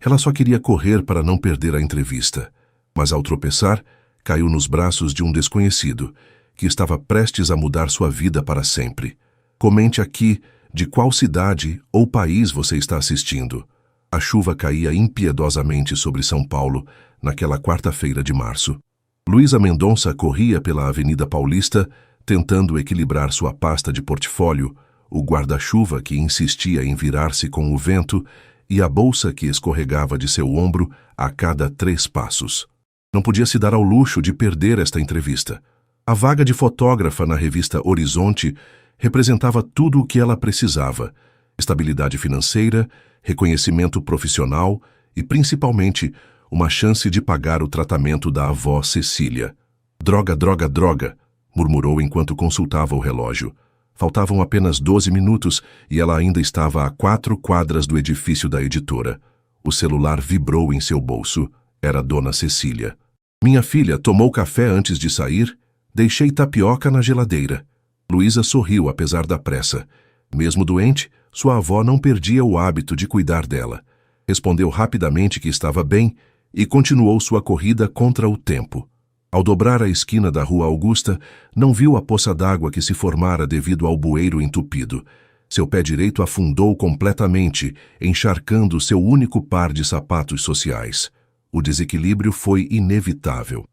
Ela só queria correr para não perder a entrevista, mas ao tropeçar, caiu nos braços de um desconhecido, que estava prestes a mudar sua vida para sempre. Comente aqui de qual cidade ou país você está assistindo. A chuva caía impiedosamente sobre São Paulo naquela quarta-feira de março. Luísa Mendonça corria pela Avenida Paulista, tentando equilibrar sua pasta de portfólio, o guarda-chuva que insistia em virar-se com o vento e a bolsa que escorregava de seu ombro a cada 3 passos. Não podia se dar ao luxo de perder esta entrevista. A vaga de fotógrafa na revista Horizonte representava tudo o que ela precisava: estabilidade financeira, reconhecimento profissional e, principalmente, uma chance de pagar o tratamento da avó Cecília. Droga, droga, droga, murmurou enquanto consultava o relógio. Faltavam apenas 12 minutos e ela ainda estava a 4 quadras do edifício da editora. O celular vibrou em seu bolso. Era Dona Cecília. Minha filha tomou café antes de sair? Deixei tapioca na geladeira. Luísa sorriu apesar da pressa. Mesmo doente, sua avó não perdia o hábito de cuidar dela. Respondeu rapidamente que estava bem e continuou sua corrida contra o tempo. Ao dobrar a esquina da Rua Augusta, não viu a poça d'água que se formara devido ao bueiro entupido. Seu pé direito afundou completamente, encharcando seu único par de sapatos sociais. O desequilíbrio foi inevitável.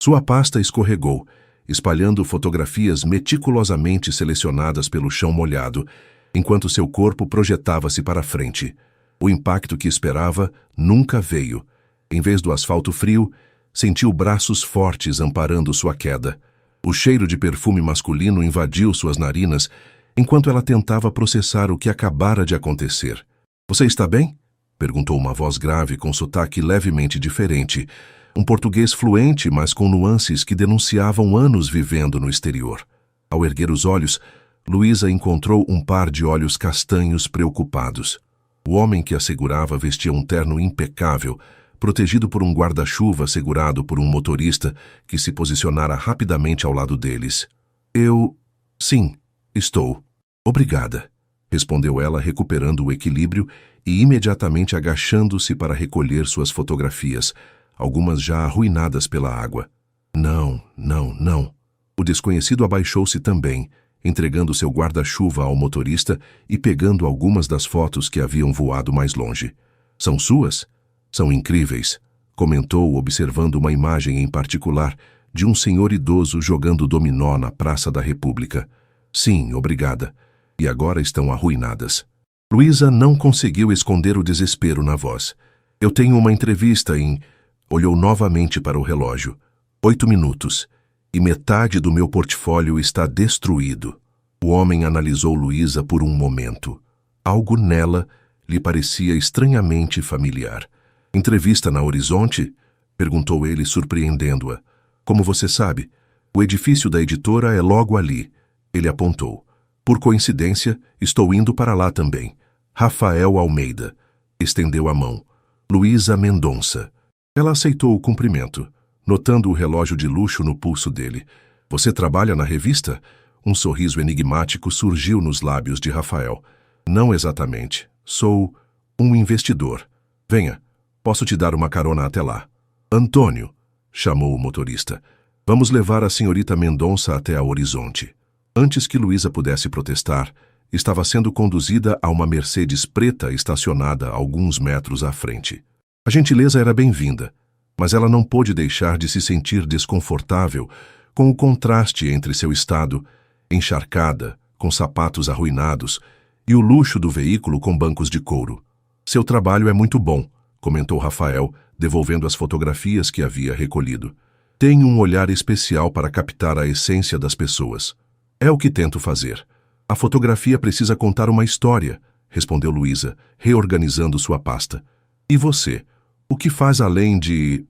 Sua pasta escorregou, espalhando fotografias meticulosamente selecionadas pelo chão molhado, enquanto seu corpo projetava-se para frente. O impacto que esperava nunca veio. Em vez do asfalto frio, sentiu braços fortes amparando sua queda. O cheiro de perfume masculino invadiu suas narinas enquanto ela tentava processar o que acabara de acontecer. "Você está bem?" perguntou uma voz grave com sotaque levemente diferente, um português fluente, mas com nuances que denunciavam anos vivendo no exterior. Ao erguer os olhos, Luísa encontrou um par de olhos castanhos preocupados. O homem que a segurava vestia um terno impecável, protegido por um guarda-chuva segurado por um motorista que se posicionara rapidamente ao lado deles. Sim, estou. Obrigada, respondeu ela, recuperando o equilíbrio e imediatamente agachando-se para recolher suas fotografias, algumas já arruinadas pela água. Não. O desconhecido abaixou-se também, entregando seu guarda-chuva ao motorista e pegando algumas das fotos que haviam voado mais longe. São suas? São incríveis, comentou, observando uma imagem em particular de um senhor idoso jogando dominó na Praça da República. Sim, obrigada. E agora estão arruinadas. Luísa não conseguiu esconder o desespero na voz. Eu tenho uma entrevista em... Olhou novamente para o relógio. 8 minutos. E metade do meu portfólio está destruído. O homem analisou Luísa por um momento. Algo nela lhe parecia estranhamente familiar. Entrevista na Horizonte? Perguntou ele, surpreendendo-a. Como você sabe, o edifício da editora é logo ali. Ele apontou. Por coincidência, estou indo para lá também. Rafael Almeida. Estendeu a mão. Luísa Mendonça. Ela aceitou o cumprimento, notando o relógio de luxo no pulso dele. Você trabalha na revista? Um sorriso enigmático surgiu nos lábios de Rafael. Não exatamente. Sou um investidor. Venha. Posso te dar uma carona até lá. Antônio, chamou o motorista. Vamos levar a senhorita Mendonça até a Horizonte. Antes que Luísa pudesse protestar, estava sendo conduzida a uma Mercedes preta estacionada alguns metros à frente. A gentileza era bem-vinda, mas ela não pôde deixar de se sentir desconfortável com o contraste entre seu estado, encharcada, com sapatos arruinados, e o luxo do veículo com bancos de couro. Seu trabalho é muito bom, comentou Rafael, devolvendo as fotografias que havia recolhido. Tenho um olhar especial para captar a essência das pessoas. É o que tento fazer. A fotografia precisa contar uma história, respondeu Luísa, reorganizando sua pasta. E você? O que faz além de...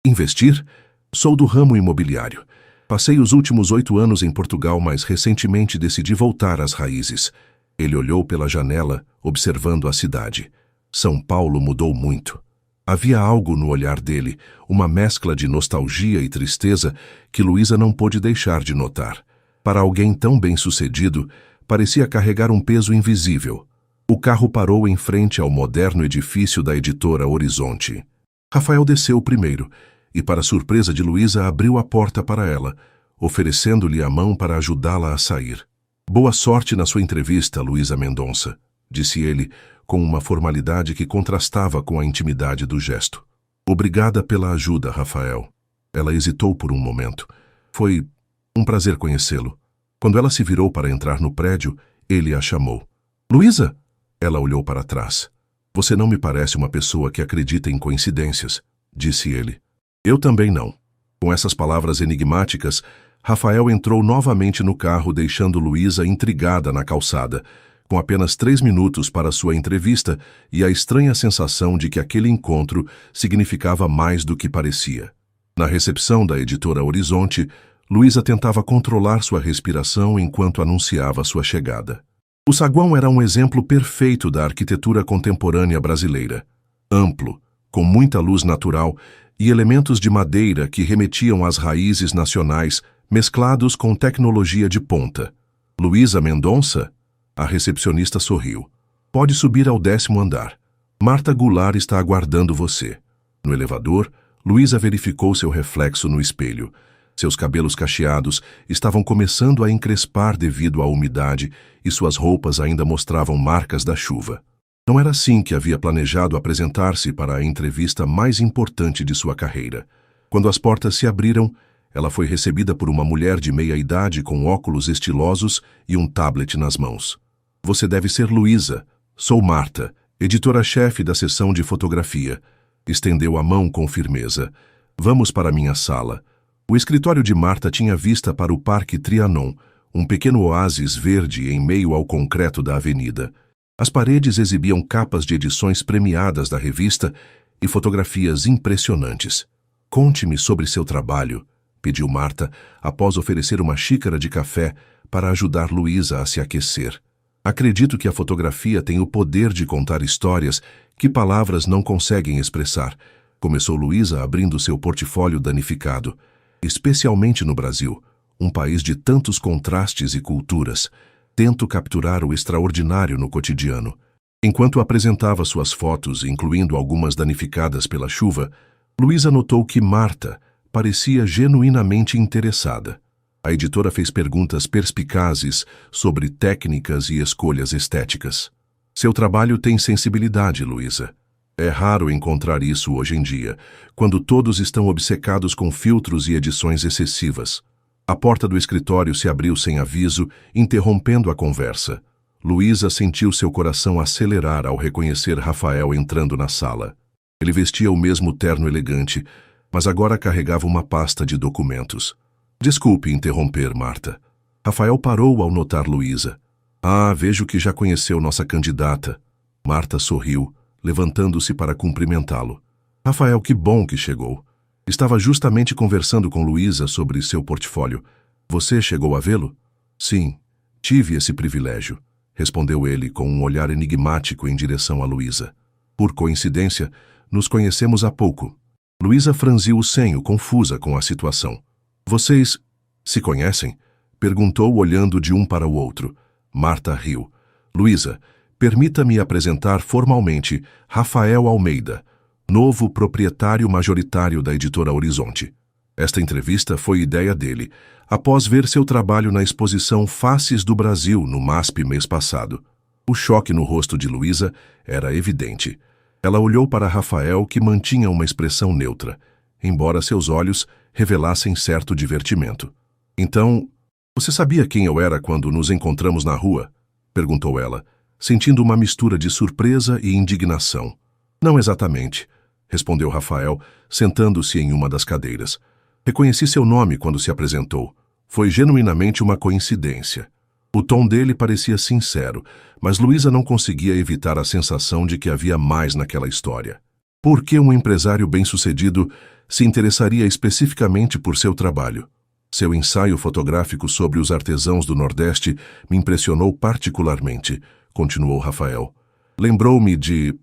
investir? Sou do ramo imobiliário. Passei os últimos 8 anos em Portugal, mas recentemente decidi voltar às raízes. Ele olhou pela janela, observando a cidade. São Paulo mudou muito. Havia algo no olhar dele, uma mescla de nostalgia e tristeza que Luísa não pôde deixar de notar. Para alguém tão bem-sucedido, parecia carregar um peso invisível. O carro parou em frente ao moderno edifício da editora Horizonte. Rafael desceu primeiro e, para surpresa de Luísa, abriu a porta para ela, oferecendo-lhe a mão para ajudá-la a sair. Boa sorte na sua entrevista, Luísa Mendonça, disse ele, com uma formalidade que contrastava com a intimidade do gesto. Obrigada pela ajuda, Rafael. Ela hesitou por um momento. Foi um prazer conhecê-lo. Quando ela se virou para entrar no prédio, ele a chamou. Luísa! Ela olhou para trás. Você não me parece uma pessoa que acredita em coincidências, disse ele. Eu também não. Com essas palavras enigmáticas, Rafael entrou novamente no carro, deixando Luísa intrigada na calçada, com apenas 3 minutos para sua entrevista e a estranha sensação de que aquele encontro significava mais do que parecia. Na recepção da editora Horizonte, Luísa tentava controlar sua respiração enquanto anunciava sua chegada. O saguão era um exemplo perfeito da arquitetura contemporânea brasileira. Amplo, com muita luz natural e elementos de madeira que remetiam às raízes nacionais, mesclados com tecnologia de ponta. Luísa Mendonça? A recepcionista sorriu. Pode subir ao 10º andar. Marta Goulart está aguardando você. No elevador, Luísa verificou seu reflexo no espelho. Seus cabelos cacheados estavam começando a encrespar devido à umidade e suas roupas ainda mostravam marcas da chuva. Não era assim que havia planejado apresentar-se para a entrevista mais importante de sua carreira. Quando as portas se abriram, ela foi recebida por uma mulher de meia-idade com óculos estilosos e um tablet nas mãos. Você deve ser Luísa. Sou Marta, editora-chefe da seção de fotografia. Estendeu a mão com firmeza. Vamos para minha sala. O escritório de Marta tinha vista para o Parque Trianon, um pequeno oásis verde em meio ao concreto da avenida. As paredes exibiam capas de edições premiadas da revista e fotografias impressionantes. Conte-me sobre seu trabalho, pediu Marta, após oferecer uma xícara de café para ajudar Luísa a se aquecer. Acredito que a fotografia tem o poder de contar histórias que palavras não conseguem expressar, começou Luísa abrindo seu portfólio danificado. Especialmente no Brasil, um país de tantos contrastes e culturas, tento capturar o extraordinário no cotidiano. Enquanto apresentava suas fotos, incluindo algumas danificadas pela chuva, Luísa notou que Marta parecia genuinamente interessada. A editora fez perguntas perspicazes sobre técnicas e escolhas estéticas. Seu trabalho tem sensibilidade, Luísa. É raro encontrar isso hoje em dia, quando todos estão obcecados com filtros e edições excessivas. A porta do escritório se abriu sem aviso, interrompendo a conversa. Luísa sentiu seu coração acelerar ao reconhecer Rafael entrando na sala. Ele vestia o mesmo terno elegante, mas agora carregava uma pasta de documentos. Desculpe interromper, Marta. Rafael parou ao notar Luísa. Ah, vejo que já conheceu nossa candidata. Marta sorriu, levantando-se para cumprimentá-lo. Rafael, que bom que chegou. Estava justamente conversando com Luísa sobre seu portfólio. Você chegou a vê-lo? Sim, tive esse privilégio, respondeu ele com um olhar enigmático em direção a Luísa. Por coincidência, nos conhecemos há pouco. Luísa franziu o senho, confusa com a situação. Vocês se conhecem? Perguntou olhando de um para o outro. Marta riu. Luísa, permita-me apresentar formalmente Rafael Almeida, novo proprietário majoritário da editora Horizonte. Esta entrevista foi ideia dele, após ver seu trabalho na exposição Faces do Brasil no MASP mês passado. O choque no rosto de Luísa era evidente. Ela olhou para Rafael, que mantinha uma expressão neutra, embora seus olhos revelassem certo divertimento. Então, você sabia quem eu era quando nos encontramos na rua? Perguntou ela, sentindo uma mistura de surpresa e indignação. Não exatamente, respondeu Rafael, sentando-se em uma das cadeiras. Reconheci seu nome quando se apresentou. Foi genuinamente uma coincidência. O tom dele parecia sincero, mas Luísa não conseguia evitar a sensação de que havia mais naquela história. Por que um empresário bem-sucedido se interessaria especificamente por seu trabalho? Seu ensaio fotográfico sobre os artesãos do Nordeste me impressionou particularmente, continuou Rafael. Lembrou-me de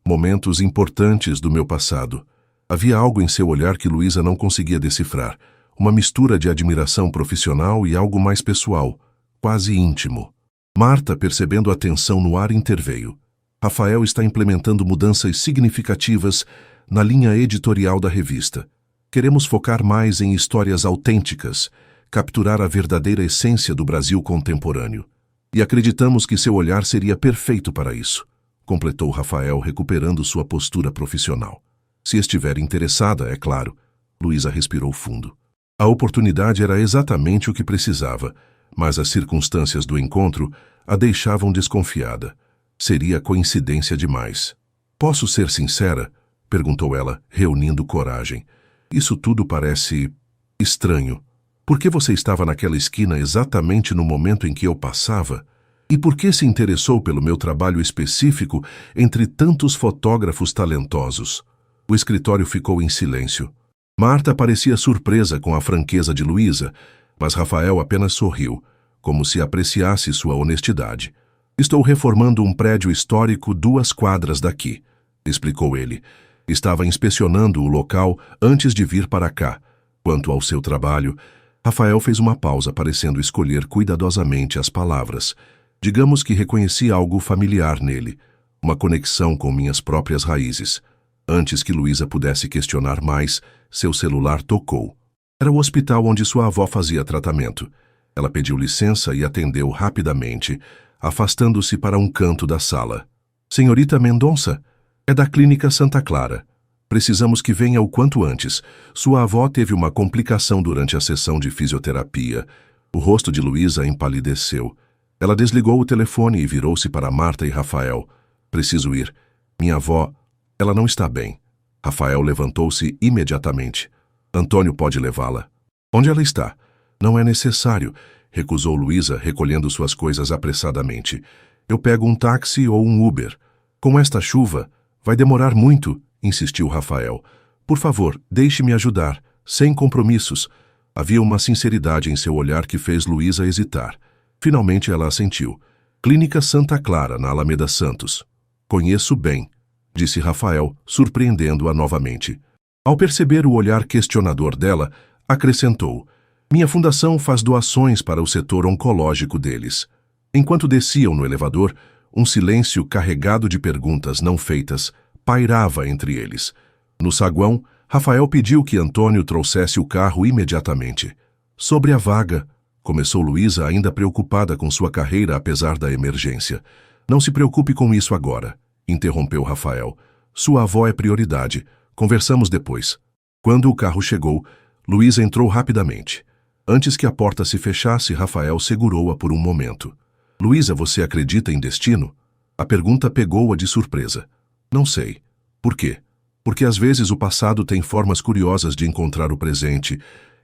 momentos importantes do meu passado. Havia algo em seu olhar que Luísa não conseguia decifrar, uma mistura de admiração profissional e algo mais pessoal, quase íntimo. Marta, percebendo a tensão no ar, interveio. Rafael está implementando mudanças significativas na linha editorial da revista. Queremos focar mais em histórias autênticas, capturar a verdadeira essência do Brasil contemporâneo. E acreditamos que seu olhar seria perfeito para isso, completou Rafael, recuperando sua postura profissional. Se estiver interessada, é claro. Luísa respirou fundo. A oportunidade era exatamente o que precisava, mas as circunstâncias do encontro a deixavam desconfiada. Seria coincidência demais. Posso ser sincera? Perguntou ela, reunindo coragem. Isso tudo parece estranho. Por que você estava naquela esquina exatamente no momento em que eu passava? E por que se interessou pelo meu trabalho específico entre tantos fotógrafos talentosos? O escritório ficou em silêncio. Marta parecia surpresa com a franqueza de Luísa, mas Rafael apenas sorriu, como se apreciasse sua honestidade. Estou reformando um prédio histórico 2 quadras daqui, explicou ele. Estava inspecionando o local antes de vir para cá. Quanto ao seu trabalho, Rafael fez uma pausa, parecendo escolher cuidadosamente as palavras. Digamos que reconheci algo familiar nele, uma conexão com minhas próprias raízes. Antes que Luísa pudesse questionar mais, seu celular tocou. Era o hospital onde sua avó fazia tratamento. Ela pediu licença e atendeu rapidamente, afastando-se para um canto da sala. Senhorita Mendonça, é da Clínica Santa Clara. Precisamos que venha o quanto antes. Sua avó teve uma complicação durante a sessão de fisioterapia. O rosto de Luísa empalideceu. Ela desligou o telefone e virou-se para Marta e Rafael. Preciso ir. Minha avó, ela não está bem. Rafael levantou-se imediatamente. Antônio pode levá-la. Onde ela está? Não é necessário, recusou Luísa, recolhendo suas coisas apressadamente. Eu pego um táxi ou um Uber. Com esta chuva, vai demorar muito, insistiu Rafael. Por favor, deixe-me ajudar, sem compromissos. Havia uma sinceridade em seu olhar que fez Luísa hesitar. Finalmente ela assentiu. Clínica Santa Clara, na Alameda Santos. Conheço bem, disse Rafael, surpreendendo-a novamente. Ao perceber o olhar questionador dela, acrescentou: minha fundação faz doações para o setor oncológico deles. Enquanto desciam no elevador, um silêncio carregado de perguntas não feitas pairava entre eles. No saguão, Rafael pediu que Antônio trouxesse o carro imediatamente. Sobre a vaga, começou Luísa, ainda preocupada com sua carreira apesar da emergência. Não se preocupe com isso agora, interrompeu Rafael. Sua avó é prioridade. Conversamos depois. Quando o carro chegou, Luísa entrou rapidamente. Antes que a porta se fechasse, Rafael segurou-a por um momento. Luísa, você acredita em destino? A pergunta pegou-a de surpresa. Não sei. Por quê? Porque às vezes o passado tem formas curiosas de encontrar o presente,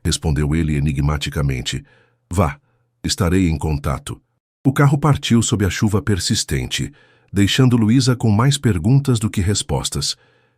respondeu ele enigmaticamente. Vá, estarei em contato. O carro partiu sob a chuva persistente, deixando Luísa com mais perguntas do que respostas,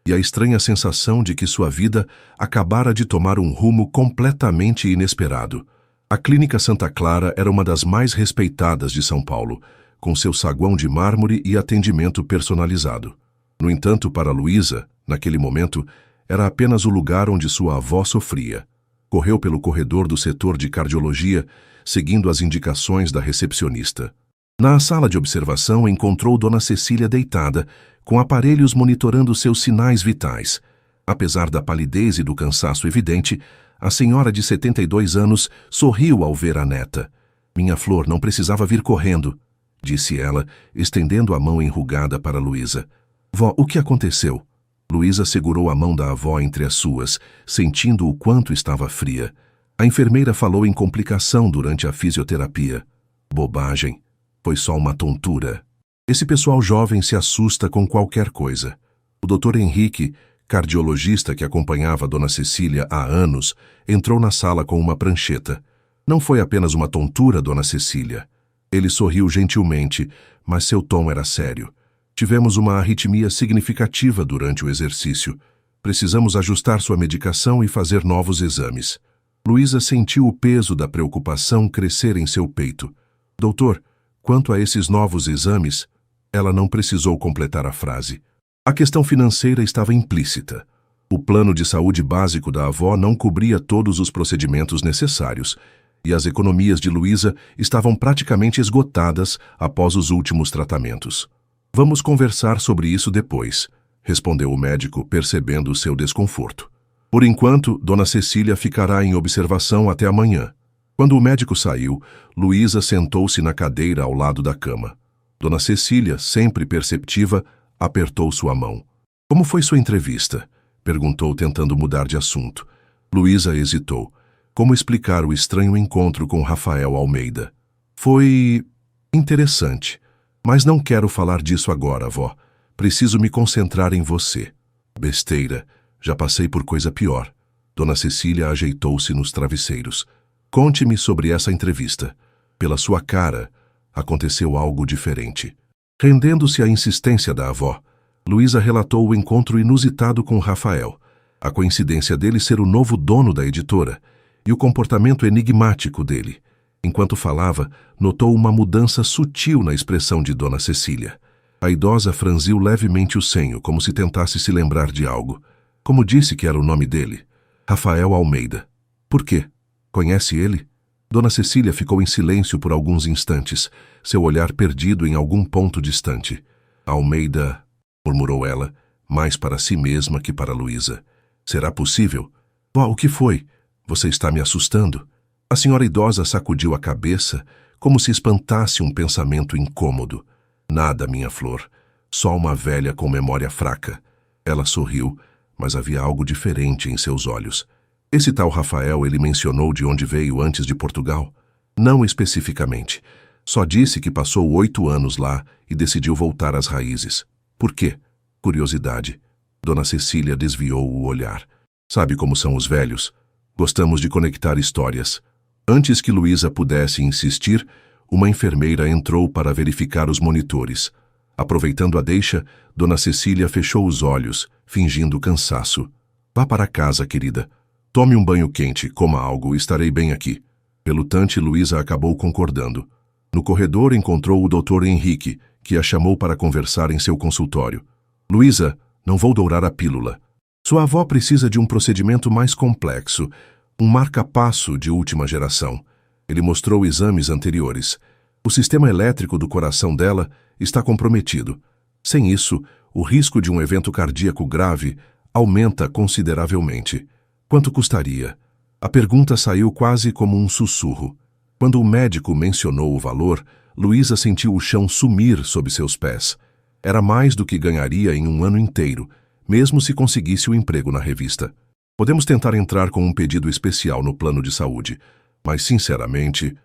e a estranha sensação de que sua vida acabara de tomar um rumo completamente inesperado. A Clínica Santa Clara era uma das mais respeitadas de São Paulo, com seu saguão de mármore e atendimento personalizado. No entanto, para Luísa, naquele momento, era apenas o lugar onde sua avó sofria. Correu pelo corredor do setor de cardiologia, seguindo as indicações da recepcionista. Na sala de observação, encontrou Dona Cecília deitada, com aparelhos monitorando seus sinais vitais. Apesar da palidez e do cansaço evidente, a senhora de 72 anos sorriu ao ver a neta. Minha flor não precisava vir correndo, disse ela, estendendo a mão enrugada para Luísa. Vó, o que aconteceu? Luísa segurou a mão da avó entre as suas, sentindo o quanto estava fria. A enfermeira falou em complicação durante a fisioterapia. Bobagem. Foi só uma tontura. Esse pessoal jovem se assusta com qualquer coisa. O Dr. Henrique, cardiologista que acompanhava Dona Cecília há anos, entrou na sala com uma prancheta. Não foi apenas uma tontura, Dona Cecília. Ele sorriu gentilmente, mas seu tom era sério. Tivemos uma arritmia significativa durante o exercício. Precisamos ajustar sua medicação e fazer novos exames. Luísa sentiu o peso da preocupação crescer em seu peito. Doutor, quanto a esses novos exames, ela não precisou completar a frase. A questão financeira estava implícita. O plano de saúde básico da avó não cobria todos os procedimentos necessários, e as economias de Luísa estavam praticamente esgotadas após os últimos tratamentos. Vamos conversar sobre isso depois, respondeu o médico, percebendo seu desconforto. Por enquanto, Dona Cecília ficará em observação até amanhã. Quando o médico saiu, Luísa sentou-se na cadeira ao lado da cama. Dona Cecília, sempre perceptiva, apertou sua mão. Como foi sua entrevista? Perguntou, tentando mudar de assunto. Luísa hesitou. Como explicar o estranho encontro com Rafael Almeida? Foi interessante. Mas não quero falar disso agora, avó. Preciso me concentrar em você. Besteira. Já passei por coisa pior. Dona Cecília ajeitou-se nos travesseiros. Conte-me sobre essa entrevista. Pela sua cara, aconteceu algo diferente. Rendendo-se à insistência da avó, Luísa relatou o encontro inusitado com Rafael, a coincidência dele ser o novo dono da editora e o comportamento enigmático dele. Enquanto falava, notou uma mudança sutil na expressão de Dona Cecília. A idosa franziu levemente o senho, como se tentasse se lembrar de algo. Como disse que era o nome dele? Rafael Almeida. Por quê? Conhece ele? Dona Cecília ficou em silêncio por alguns instantes, seu olhar perdido em algum ponto distante. Almeida, murmurou ela, mais para si mesma que para Luísa. Será possível? Vó, o que foi? Você está me assustando? A senhora idosa sacudiu a cabeça, como se espantasse um pensamento incômodo. Nada, minha flor. Só uma velha com memória fraca. Ela sorriu, mas havia algo diferente em seus olhos. Esse tal Rafael, ele mencionou de onde veio antes de Portugal? Não especificamente. Só disse que passou 8 anos lá e decidiu voltar às raízes. Por quê? Curiosidade. Dona Cecília desviou o olhar. Sabe como são os velhos? Gostamos de conectar histórias. Antes que Luísa pudesse insistir, uma enfermeira entrou para verificar os monitores. Aproveitando a deixa, Dona Cecília fechou os olhos, fingindo cansaço. Vá para casa, querida. Tome um banho quente, coma algo, estarei bem aqui. Relutante, Luísa acabou concordando. No corredor encontrou o Dr. Henrique, que a chamou para conversar em seu consultório. Luísa, não vou dourar a pílula. Sua avó precisa de um procedimento mais complexo, um marca-passo de última geração. Ele mostrou exames anteriores. O sistema elétrico do coração dela está comprometido. Sem isso, o risco de um evento cardíaco grave aumenta consideravelmente. Quanto custaria? A pergunta saiu quase como um sussurro. Quando o médico mencionou o valor, Luísa sentiu o chão sumir sob seus pés. Era mais do que ganharia em um ano inteiro, mesmo se conseguisse o emprego na revista. Podemos tentar entrar com um pedido especial no plano de saúde, mas, sinceramente,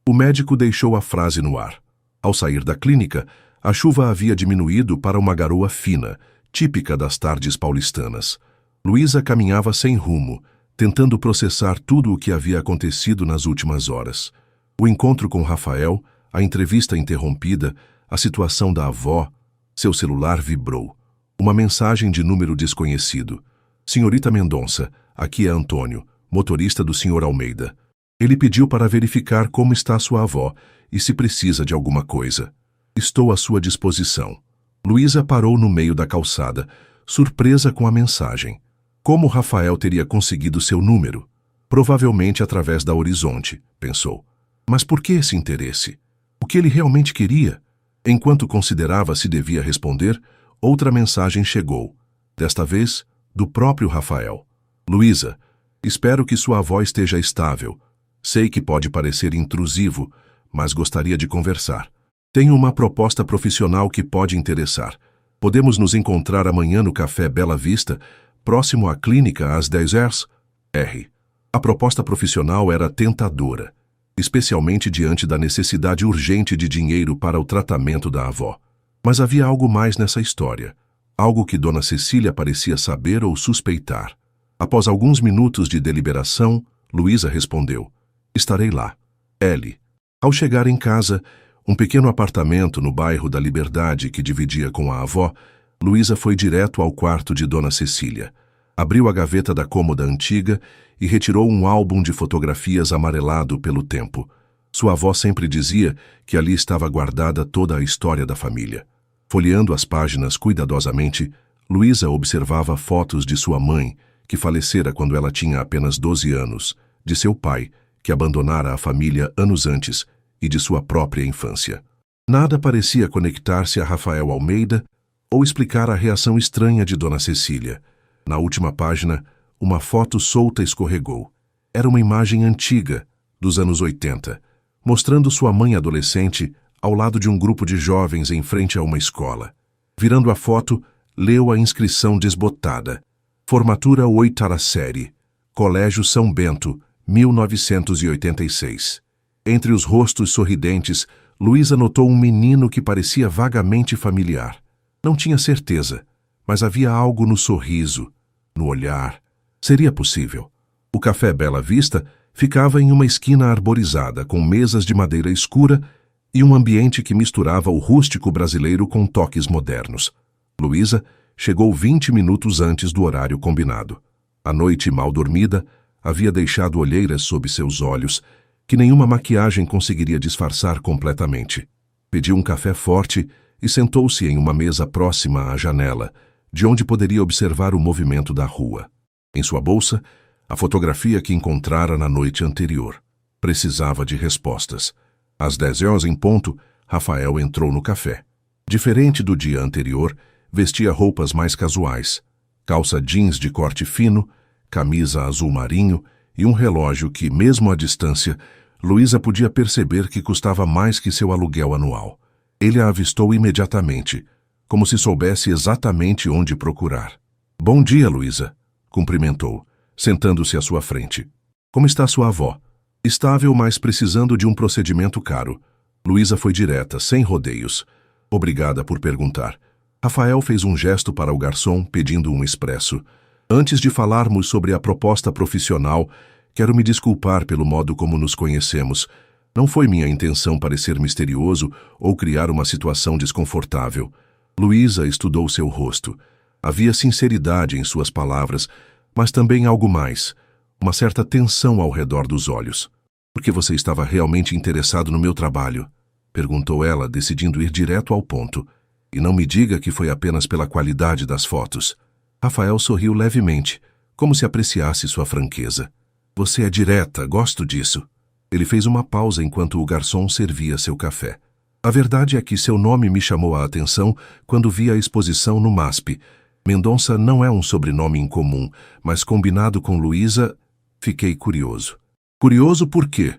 o médico deixou a frase no ar. Ao sair da clínica, a chuva havia diminuído para uma garoa fina, típica das tardes paulistanas. Luísa caminhava sem rumo, tentando processar tudo o que havia acontecido nas últimas horas. O encontro com Rafael, a entrevista interrompida, a situação da avó. Seu celular vibrou. Uma mensagem de número desconhecido. Senhorita Mendonça, aqui é Antônio, motorista do Sr. Almeida. Ele pediu para verificar como está sua avó e se precisa de alguma coisa. Estou à sua disposição. Luísa parou no meio da calçada, surpresa com a mensagem. Como Rafael teria conseguido seu número? Provavelmente através da Horizonte, pensou. Mas por que esse interesse? O que ele realmente queria? Enquanto considerava se devia responder, outra mensagem chegou. Desta vez, do próprio Rafael. Luísa, espero que sua avó esteja estável. Sei que pode parecer intrusivo, mas gostaria de conversar. Tenho uma proposta profissional que pode interessar. Podemos nos encontrar amanhã no Café Bela Vista, próximo à clínica às 10 horas? R. A proposta profissional era tentadora, especialmente diante da necessidade urgente de dinheiro para o tratamento da avó. Mas havia algo mais nessa história. Algo que Dona Cecília parecia saber ou suspeitar. Após alguns minutos de deliberação, Luísa respondeu. Estarei lá. L. Ao chegar em casa, um pequeno apartamento no bairro da Liberdade que dividia com a avó, Luísa foi direto ao quarto de Dona Cecília. Abriu a gaveta da cômoda antiga e retirou um álbum de fotografias amarelado pelo tempo. Sua avó sempre dizia que ali estava guardada toda a história da família. Folheando as páginas cuidadosamente, Luísa observava fotos de sua mãe, que falecera quando ela tinha apenas 12 anos, de seu pai, que abandonara a família anos antes e de sua própria infância. Nada parecia conectar-se a Rafael Almeida ou explicar a reação estranha de Dona Cecília. Na última página, uma foto solta escorregou. Era uma imagem antiga, dos anos 80, mostrando sua mãe adolescente ao lado de um grupo de jovens em frente a uma escola. Virando a foto, leu a inscrição desbotada. Formatura 8ª série. Colégio São Bento, 1986. Entre os rostos sorridentes, Luísa notou um menino que parecia vagamente familiar. Não tinha certeza, mas havia algo no sorriso, no olhar. Seria possível. O Café Bela Vista ficava em uma esquina arborizada, com mesas de madeira escura e um ambiente que misturava o rústico brasileiro com toques modernos. Luísa chegou 20 minutos antes do horário combinado. A noite mal dormida havia deixado olheiras sob seus olhos, que nenhuma maquiagem conseguiria disfarçar completamente. Pediu um café forte e sentou-se em uma mesa próxima à janela, de onde poderia observar o movimento da rua. Em sua bolsa, a fotografia que encontrara na noite anterior. Precisava de respostas. Às 10h em ponto, Rafael entrou no café. Diferente do dia anterior, vestia roupas mais casuais. Calça jeans de corte fino, camisa azul marinho e um relógio que, mesmo à distância, Luísa podia perceber que custava mais que seu aluguel anual. Ele a avistou imediatamente, como se soubesse exatamente onde procurar. "Bom dia, Luísa", cumprimentou, sentando-se à sua frente. "Como está sua avó?" "Estável, mas precisando de um procedimento caro." Luísa foi direta, sem rodeios. "Obrigada por perguntar." Rafael fez um gesto para o garçom, pedindo um expresso. "Antes de falarmos sobre a proposta profissional, quero me desculpar pelo modo como nos conhecemos. Não foi minha intenção parecer misterioso ou criar uma situação desconfortável." Luísa estudou seu rosto. Havia sinceridade em suas palavras, mas também algo mais, uma certa tensão ao redor dos olhos. "Por que você estava realmente interessado no meu trabalho?" perguntou ela, decidindo ir direto ao ponto. "E não me diga que foi apenas pela qualidade das fotos." Rafael sorriu levemente, como se apreciasse sua franqueza. "Você é direta, gosto disso." Ele fez uma pausa enquanto o garçom servia seu café. "A verdade é que seu nome me chamou a atenção quando vi a exposição no MASP. Mendonça não é um sobrenome incomum, mas combinado com Luísa, fiquei curioso." "Curioso por quê?"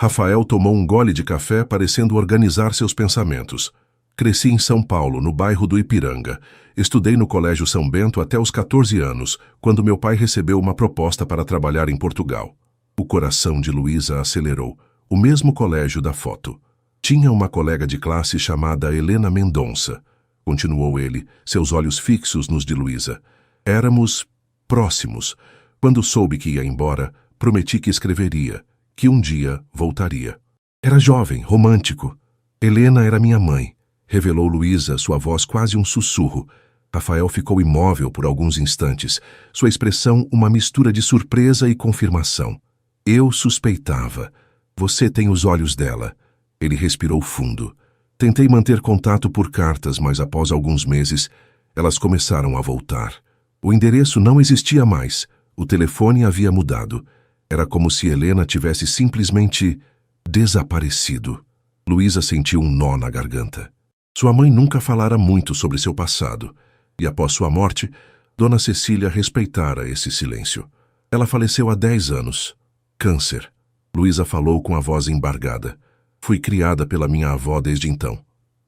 Rafael tomou um gole de café, parecendo organizar seus pensamentos. "Cresci em São Paulo, no bairro do Ipiranga. Estudei no Colégio São Bento até os 14 anos, quando meu pai recebeu uma proposta para trabalhar em Portugal." O coração de Luísa acelerou. O mesmo colégio da foto. "Tinha uma colega de classe chamada Helena Mendonça", continuou ele, seus olhos fixos nos de Luísa. "Éramos próximos. Quando soube que ia embora, prometi que escreveria, que um dia voltaria. Era jovem, romântico. Helena era minha mãe", revelou Luísa, sua voz quase um sussurro. Rafael ficou imóvel por alguns instantes, sua expressão uma mistura de surpresa e confirmação. "Eu suspeitava. Você tem os olhos dela." Ele respirou fundo. "Tentei manter contato por cartas, mas após alguns meses, elas começaram a voltar. O endereço não existia mais. O telefone havia mudado. Era como se Helena tivesse simplesmente desaparecido." Luísa sentiu um nó na garganta. Sua mãe nunca falara muito sobre seu passado, e após sua morte, Dona Cecília respeitara esse silêncio. "Ela faleceu há 10 anos. Câncer." Luísa falou com a voz embargada. "Fui criada pela minha avó desde então."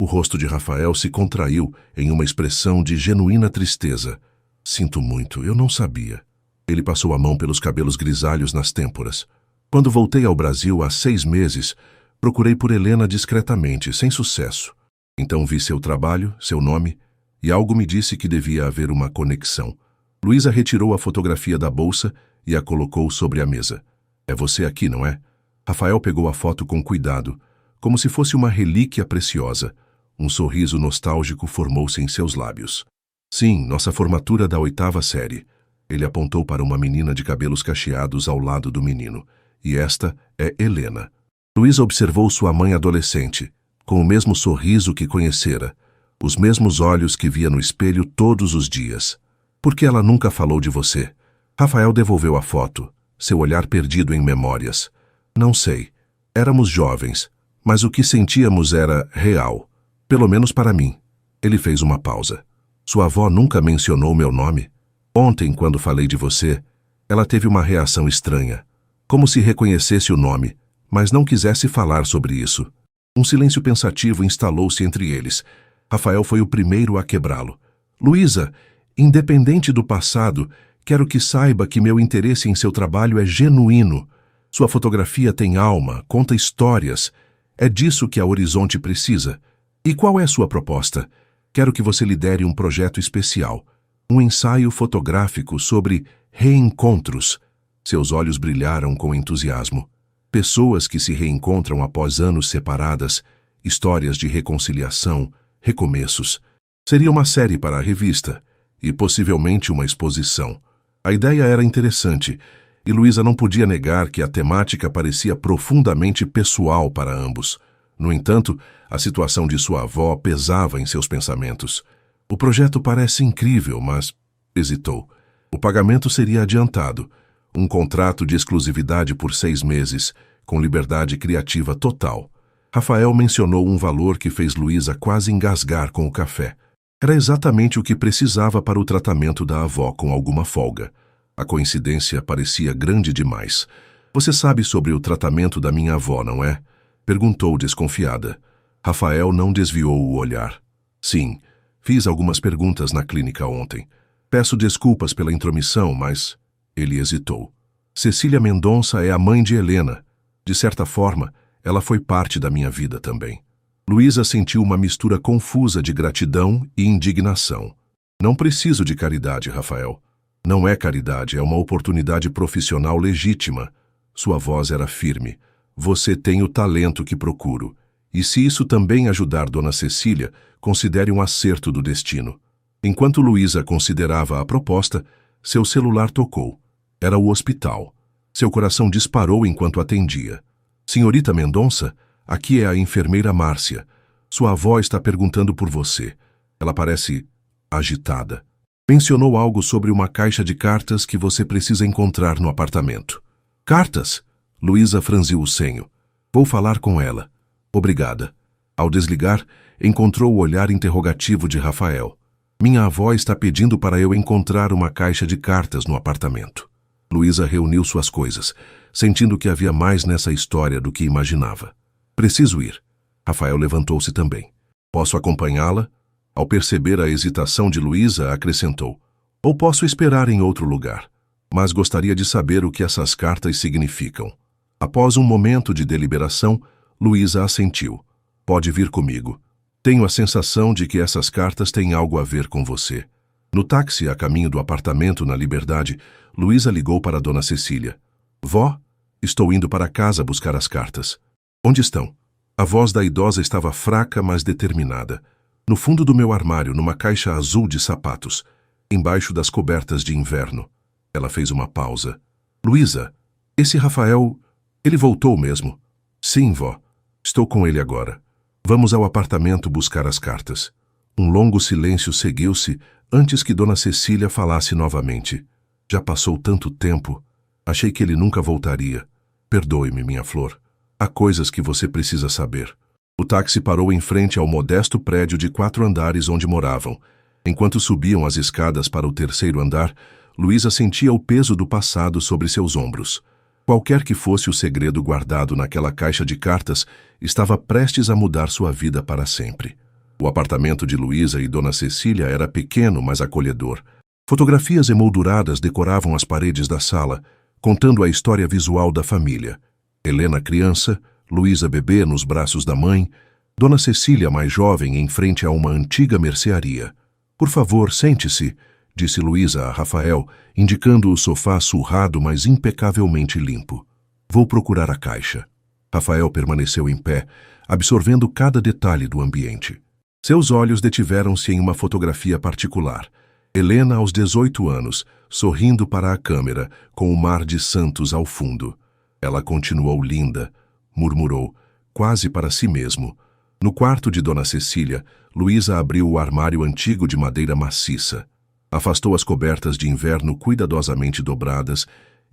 O rosto de Rafael se contraiu em uma expressão de genuína tristeza. "Sinto muito, eu não sabia." Ele passou a mão pelos cabelos grisalhos nas têmporas. "Quando voltei ao Brasil há 6 meses, procurei por Helena discretamente, sem sucesso. Então vi seu trabalho, seu nome, e algo me disse que devia haver uma conexão." Luísa retirou a fotografia da bolsa e a colocou sobre a mesa. "É você aqui, não é?" Rafael pegou a foto com cuidado, como se fosse uma relíquia preciosa. Um sorriso nostálgico formou-se em seus lábios. "Sim, nossa formatura da 8ª série." Ele apontou para uma menina de cabelos cacheados ao lado do menino. "E esta é Helena." Luísa observou sua mãe adolescente, com o mesmo sorriso que conhecera, os mesmos olhos que via no espelho todos os dias. "Por que ela nunca falou de você?" Rafael devolveu a foto, seu olhar perdido em memórias. Não sei. Éramos jovens, mas o que sentíamos era real. Pelo menos para mim. Ele fez uma pausa. Sua avó nunca mencionou meu nome? Ontem, quando falei de você, ela teve uma reação estranha. Como se reconhecesse o nome, mas não quisesse falar sobre isso. Um silêncio pensativo instalou-se entre eles. Rafael foi o primeiro a quebrá-lo. Luísa, independente do passado, quero que saiba que meu interesse em seu trabalho é genuíno. Sua fotografia tem alma, conta histórias. É disso que a Horizonte precisa. E qual é sua proposta? Quero que você lidere um projeto especial. Um ensaio fotográfico sobre reencontros. Seus olhos brilharam com entusiasmo. Pessoas que se reencontram após anos separadas, histórias de reconciliação, recomeços. Seria uma série para a revista e possivelmente uma exposição. A ideia era interessante e Luísa não podia negar que a temática parecia profundamente pessoal para ambos. No entanto, a situação de sua avó pesava em seus pensamentos. O projeto parece incrível, mas hesitou. O pagamento seria adiantado. Um contrato de exclusividade por 6 meses, com liberdade criativa total. Rafael mencionou um valor que fez Luísa quase engasgar com o café. Era exatamente o que precisava para o tratamento da avó com alguma folga. A coincidência parecia grande demais. Você sabe sobre o tratamento da minha avó, não é? Perguntou desconfiada. Rafael não desviou o olhar. Sim, fiz algumas perguntas na clínica ontem. Peço desculpas pela intromissão, mas... Ele hesitou. Cecília Mendonça é a mãe de Helena. De certa forma, ela foi parte da minha vida também. Luísa sentiu uma mistura confusa de gratidão e indignação. Não preciso de caridade, Rafael. Não é caridade, é uma oportunidade profissional legítima. Sua voz era firme. Você tem o talento que procuro. E se isso também ajudar Dona Cecília, considere um acerto do destino. Enquanto Luísa considerava a proposta, seu celular tocou. Era o hospital. Seu coração disparou enquanto atendia. Senhorita Mendonça, aqui é a enfermeira Márcia. Sua avó está perguntando por você. Ela parece agitada. Mencionou algo sobre uma caixa de cartas que você precisa encontrar no apartamento. Cartas? Luísa franziu o senho. Vou falar com ela. Obrigada. Ao desligar, encontrou o olhar interrogativo de Rafael. Minha avó está pedindo para eu encontrar uma caixa de cartas no apartamento. Luísa reuniu suas coisas, sentindo que havia mais nessa história do que imaginava. Preciso ir. Rafael levantou-se também. Posso acompanhá-la? Ao perceber a hesitação de Luísa, acrescentou. Ou posso esperar em outro lugar. Mas gostaria de saber o que essas cartas significam. Após um momento de deliberação, Luísa assentiu. Pode vir comigo. Tenho a sensação de que essas cartas têm algo a ver com você. No táxi, a caminho do apartamento na Liberdade, Luísa ligou para Dona Cecília. Vó, estou indo para casa buscar as cartas. Onde estão? A voz da idosa estava fraca, mas determinada. No fundo do meu armário, numa caixa azul de sapatos, embaixo das cobertas de inverno. Ela fez uma pausa. Luísa, esse Rafael, ele voltou mesmo? Sim, vó. Estou com ele agora. Vamos ao apartamento buscar as cartas. Um longo silêncio seguiu-se antes que Dona Cecília falasse novamente. Já passou tanto tempo. Achei que ele nunca voltaria. Perdoe-me, minha flor. Há coisas que você precisa saber. O táxi parou em frente ao modesto prédio de 4 andares onde moravam. Enquanto subiam as escadas para o 3º andar, Luísa sentia o peso do passado sobre seus ombros. Qualquer que fosse o segredo guardado naquela caixa de cartas, estava prestes a mudar sua vida para sempre. O apartamento de Luísa e Dona Cecília era pequeno, mas acolhedor. Fotografias emolduradas decoravam as paredes da sala, contando a história visual da família. Helena criança, Luísa bebê nos braços da mãe, Dona Cecília mais jovem em frente a uma antiga mercearia. Por favor, sente-se, disse Luísa a Rafael, indicando o sofá surrado, mas impecavelmente limpo. Vou procurar a caixa. Rafael permaneceu em pé, absorvendo cada detalhe do ambiente. Seus olhos detiveram-se em uma fotografia particular. Helena aos 18 anos, sorrindo para a câmera, com o mar de Santos ao fundo. Ela continuou linda, murmurou, quase para si mesmo. No quarto de Dona Cecília, Luísa abriu o armário antigo de madeira maciça. Afastou as cobertas de inverno cuidadosamente dobradas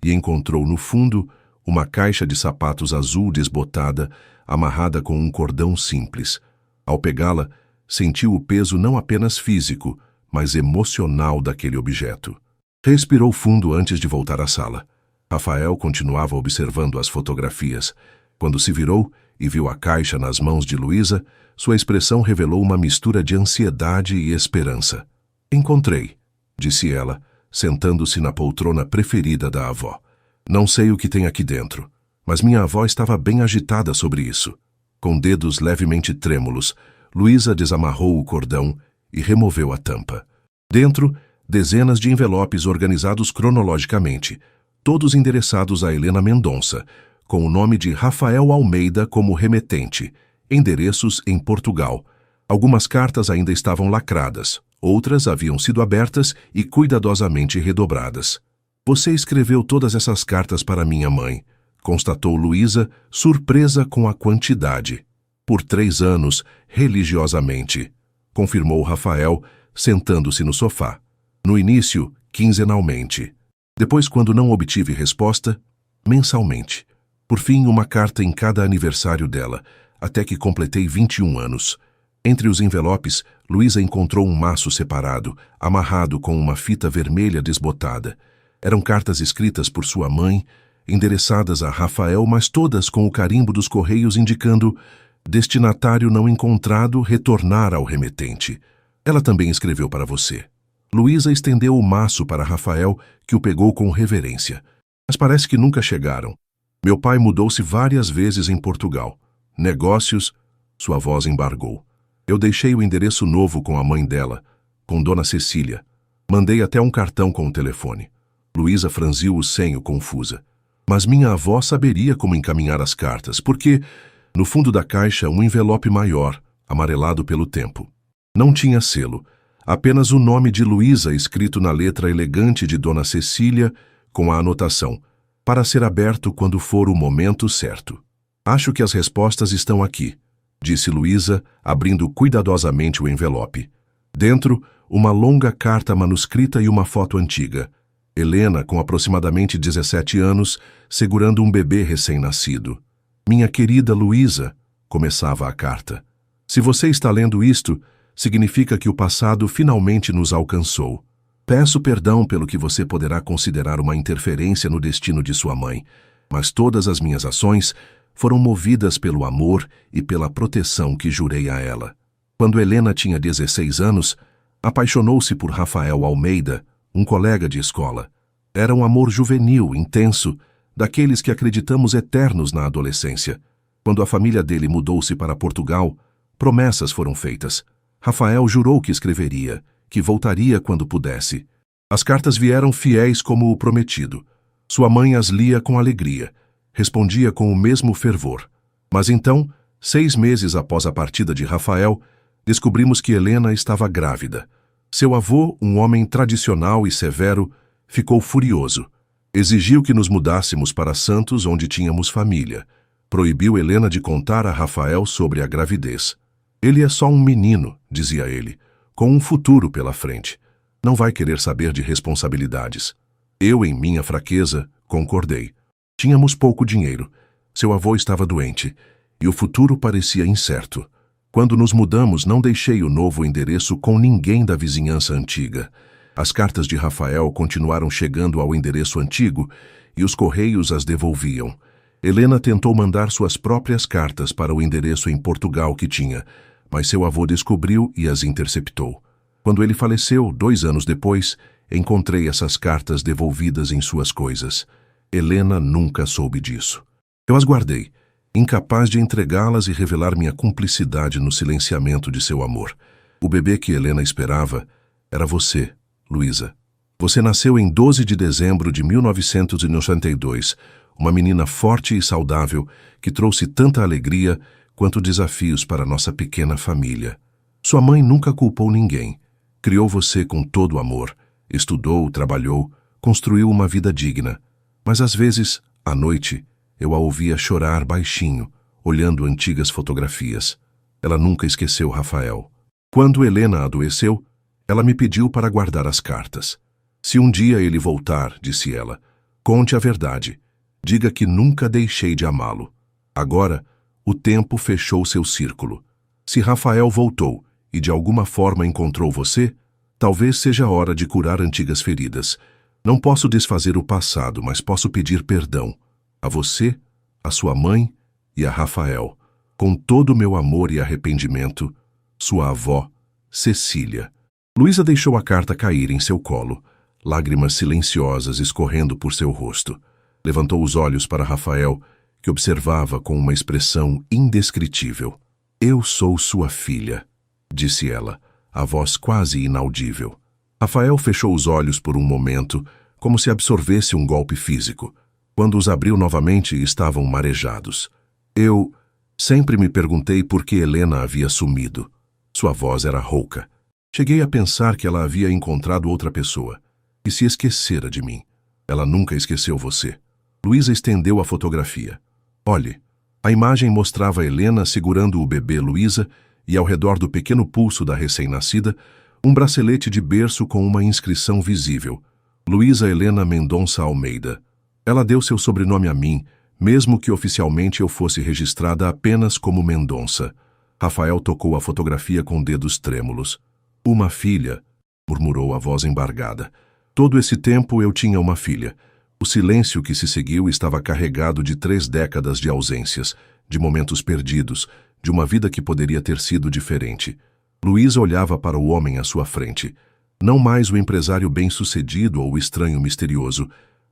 e encontrou no fundo uma caixa de sapatos azul desbotada, amarrada com um cordão simples. Ao pegá-la, sentiu o peso não apenas físico, mas emocional daquele objeto. Respirou fundo antes de voltar à sala. Rafael continuava observando as fotografias. Quando se virou e viu a caixa nas mãos de Luísa, sua expressão revelou uma mistura de ansiedade e esperança. Encontrei, disse ela, sentando-se na poltrona preferida da avó. Não sei o que tem aqui dentro, mas minha avó estava bem agitada sobre isso. Com dedos levemente trêmulos, Luísa desamarrou o cordão e removeu a tampa. Dentro, dezenas de envelopes organizados cronologicamente, todos endereçados a Helena Mendonça, com o nome de Rafael Almeida como remetente, endereços em Portugal. Algumas cartas ainda estavam lacradas, outras haviam sido abertas e cuidadosamente redobradas. Você escreveu todas essas cartas para minha mãe, constatou Luísa, surpresa com a quantidade. Por 3 anos, religiosamente, confirmou Rafael, sentando-se no sofá. No início, quinzenalmente. Depois, quando não obtive resposta, mensalmente. Por fim, uma carta em cada aniversário dela, até que completei 21 anos. Entre os envelopes, Luísa encontrou um maço separado, amarrado com uma fita vermelha desbotada. Eram cartas escritas por sua mãe, endereçadas a Rafael, mas todas com o carimbo dos correios indicando destinatário não encontrado, retornar ao remetente. Ela também escreveu para você. Luísa estendeu o maço para Rafael, que o pegou com reverência. Mas parece que nunca chegaram. Meu pai mudou-se várias vezes em Portugal. Negócios, sua voz embargou. Eu deixei o endereço novo com a mãe dela, com Dona Cecília. Mandei até um cartão com o telefone. Luísa franziu o senho, confusa. Mas minha avó saberia como encaminhar as cartas, porque, no fundo da caixa, um envelope maior, amarelado pelo tempo. Não tinha selo, apenas o nome de Luísa escrito na letra elegante de Dona Cecília, com a anotação, para ser aberto quando for o momento certo. Acho que as respostas estão aqui, disse Luísa, abrindo cuidadosamente o envelope. Dentro, uma longa carta manuscrita e uma foto antiga. Helena, com aproximadamente 17 anos, segurando um bebê recém-nascido. Minha querida Luísa, começava a carta. Se você está lendo isto, significa que o passado finalmente nos alcançou. Peço perdão pelo que você poderá considerar uma interferência no destino de sua mãe, mas todas as minhas ações foram movidas pelo amor e pela proteção que jurei a ela. Quando Helena tinha 16 anos, apaixonou-se por Rafael Almeida, um colega de escola. Era um amor juvenil, intenso, daqueles que acreditamos eternos na adolescência. Quando a família dele mudou-se para Portugal, promessas foram feitas. Rafael jurou que escreveria, que voltaria quando pudesse. As cartas vieram fiéis como o prometido. Sua mãe as lia com alegria, respondia com o mesmo fervor. Mas então, 6 meses após a partida de Rafael, descobrimos que Helena estava grávida. Seu avô, um homem tradicional e severo, ficou furioso. Exigiu que nos mudássemos para Santos, onde tínhamos família. Proibiu Helena de contar a Rafael sobre a gravidez. Ele é só um menino, dizia ele, com um futuro pela frente. Não vai querer saber de responsabilidades. Eu, em minha fraqueza, concordei. Tínhamos pouco dinheiro. Seu avô estava doente, e o futuro parecia incerto. Quando nos mudamos, não deixei o novo endereço com ninguém da vizinhança antiga. As cartas de Rafael continuaram chegando ao endereço antigo e os correios as devolviam. Helena tentou mandar suas próprias cartas para o endereço em Portugal que tinha, mas seu avô descobriu e as interceptou. Quando ele faleceu, 2 anos depois, encontrei essas cartas devolvidas em suas coisas. Helena nunca soube disso. Eu as guardei, incapaz de entregá-las e revelar minha cumplicidade no silenciamento de seu amor. O bebê que Helena esperava era você, Luísa. Você nasceu em 12 de dezembro de 1992, uma menina forte e saudável que trouxe tanta alegria quanto desafios para nossa pequena família. Sua mãe nunca culpou ninguém. Criou você com todo amor, estudou, trabalhou, construiu uma vida digna. Mas às vezes, à noite, eu a ouvia chorar baixinho, olhando antigas fotografias. Ela nunca esqueceu Rafael. Quando Helena adoeceu, ela me pediu para guardar as cartas. Se um dia ele voltar, disse ela, conte a verdade. Diga que nunca deixei de amá-lo. Agora, o tempo fechou seu círculo. Se Rafael voltou e de alguma forma encontrou você, talvez seja a hora de curar antigas feridas. Não posso desfazer o passado, mas posso pedir perdão. A você, a sua mãe e a Rafael. Com todo o meu amor e arrependimento, sua avó, Cecília. Luísa deixou a carta cair em seu colo, lágrimas silenciosas escorrendo por seu rosto. Levantou os olhos para Rafael, que observava com uma expressão indescritível. Eu sou sua filha, disse ela, a voz quase inaudível. Rafael fechou os olhos por um momento, como se absorvesse um golpe físico. Quando os abriu novamente, estavam marejados. Eu sempre me perguntei por que Helena havia sumido. Sua voz era rouca. Cheguei a pensar que ela havia encontrado outra pessoa, que se esquecera de mim. Ela nunca esqueceu você. Luísa estendeu a fotografia. Olhe, a imagem mostrava Helena segurando o bebê Luísa e ao redor do pequeno pulso da recém-nascida, um bracelete de berço com uma inscrição visível. Luísa Helena Mendonça Almeida. Ela deu seu sobrenome a mim, mesmo que oficialmente eu fosse registrada apenas como Mendonça. Rafael tocou a fotografia com dedos trêmulos. Uma filha, murmurou a voz embargada. Todo esse tempo eu tinha uma filha. O silêncio que se seguiu estava carregado de 3 décadas de ausências, de momentos perdidos, de uma vida que poderia ter sido diferente. Luísa olhava para o homem à sua frente. Não mais o empresário bem-sucedido ou o estranho misterioso,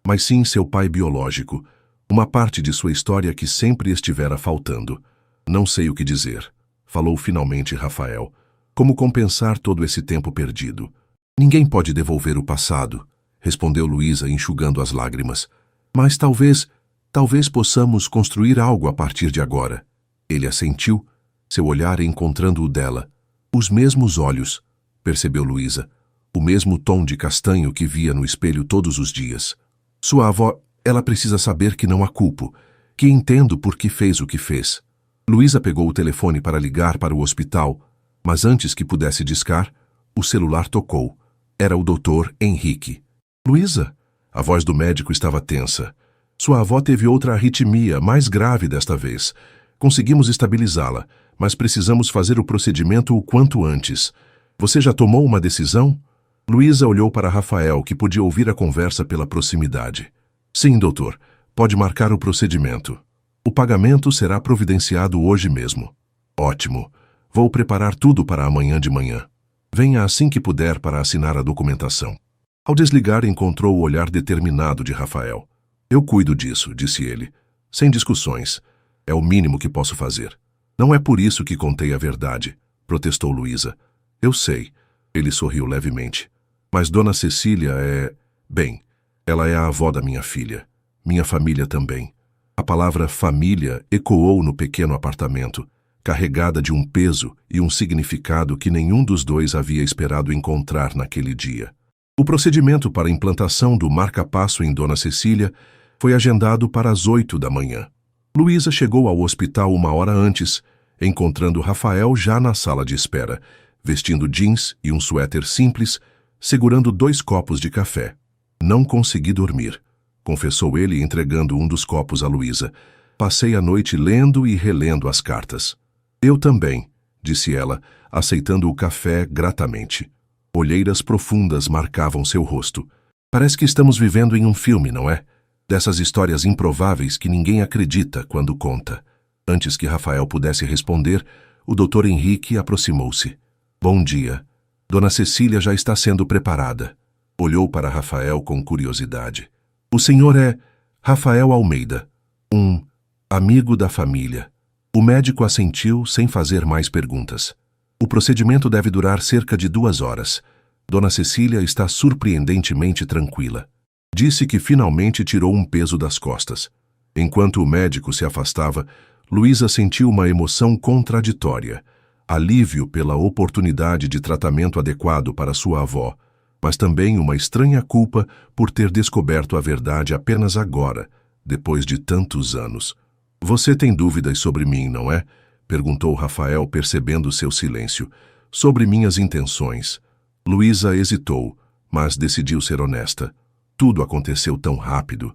mas sim seu pai biológico, uma parte de sua história que sempre estivera faltando. Não sei o que dizer, falou finalmente Rafael. Como compensar todo esse tempo perdido? Ninguém pode devolver o passado, respondeu Luísa, enxugando as lágrimas. Mas talvez possamos construir algo a partir de agora. Ele assentiu, seu olhar encontrando o dela. Os mesmos olhos, percebeu Luísa, o mesmo tom de castanho que via no espelho todos os dias. Sua avó, ela precisa saber que não a culpo, que entendo por que fez o que fez. Luísa pegou o telefone para ligar para o hospital, mas antes que pudesse discar, o celular tocou. Era o Dr. Henrique. Luísa? A voz do médico estava tensa. Sua avó teve outra arritmia, mais grave desta vez. Conseguimos estabilizá-la, mas precisamos fazer o procedimento o quanto antes. Você já tomou uma decisão? Luísa olhou para Rafael, que podia ouvir a conversa pela proximidade. Sim, doutor. Pode marcar o procedimento. O pagamento será providenciado hoje mesmo. Ótimo. Vou preparar tudo para amanhã de manhã. Venha assim que puder para assinar a documentação. Ao desligar, encontrou o olhar determinado de Rafael. Eu cuido disso, disse ele. Sem discussões. É o mínimo que posso fazer. Não é por isso que contei a verdade, protestou Luísa. Eu sei. Ele sorriu levemente. Mas Dona Cecília é... Bem, ela é a avó da minha filha. Minha família também. A palavra família ecoou no pequeno apartamento, carregada de um peso e um significado que nenhum dos dois havia esperado encontrar naquele dia. O procedimento para a implantação do marca-passo em Dona Cecília foi agendado para as 8 da manhã. Luísa chegou ao hospital 1 hora antes, encontrando Rafael já na sala de espera, vestindo jeans e um suéter simples, segurando 2 copos de café. Não consegui dormir, confessou ele entregando um dos copos a Luísa. Passei a noite lendo e relendo as cartas. Eu também, disse ela, aceitando o café gratamente. Olheiras profundas marcavam seu rosto. Parece que estamos vivendo em um filme, não é? Dessas histórias improváveis que ninguém acredita quando conta. Antes que Rafael pudesse responder, o Dr. Henrique aproximou-se. Bom dia. Dona Cecília já está sendo preparada. Olhou para Rafael com curiosidade. O senhor é Rafael Almeida, um amigo da família. O médico assentiu sem fazer mais perguntas. O procedimento deve durar cerca de 2 horas. Dona Cecília está surpreendentemente tranquila. Disse que finalmente tirou um peso das costas. Enquanto o médico se afastava, Luísa sentiu uma emoção contraditória. Alívio pela oportunidade de tratamento adequado para sua avó, mas também uma estranha culpa por ter descoberto a verdade apenas agora, depois de tantos anos. Você tem dúvidas sobre mim, não é? Perguntou Rafael, percebendo seu silêncio. Sobre minhas intenções. Luísa hesitou, mas decidiu ser honesta. Tudo aconteceu tão rápido.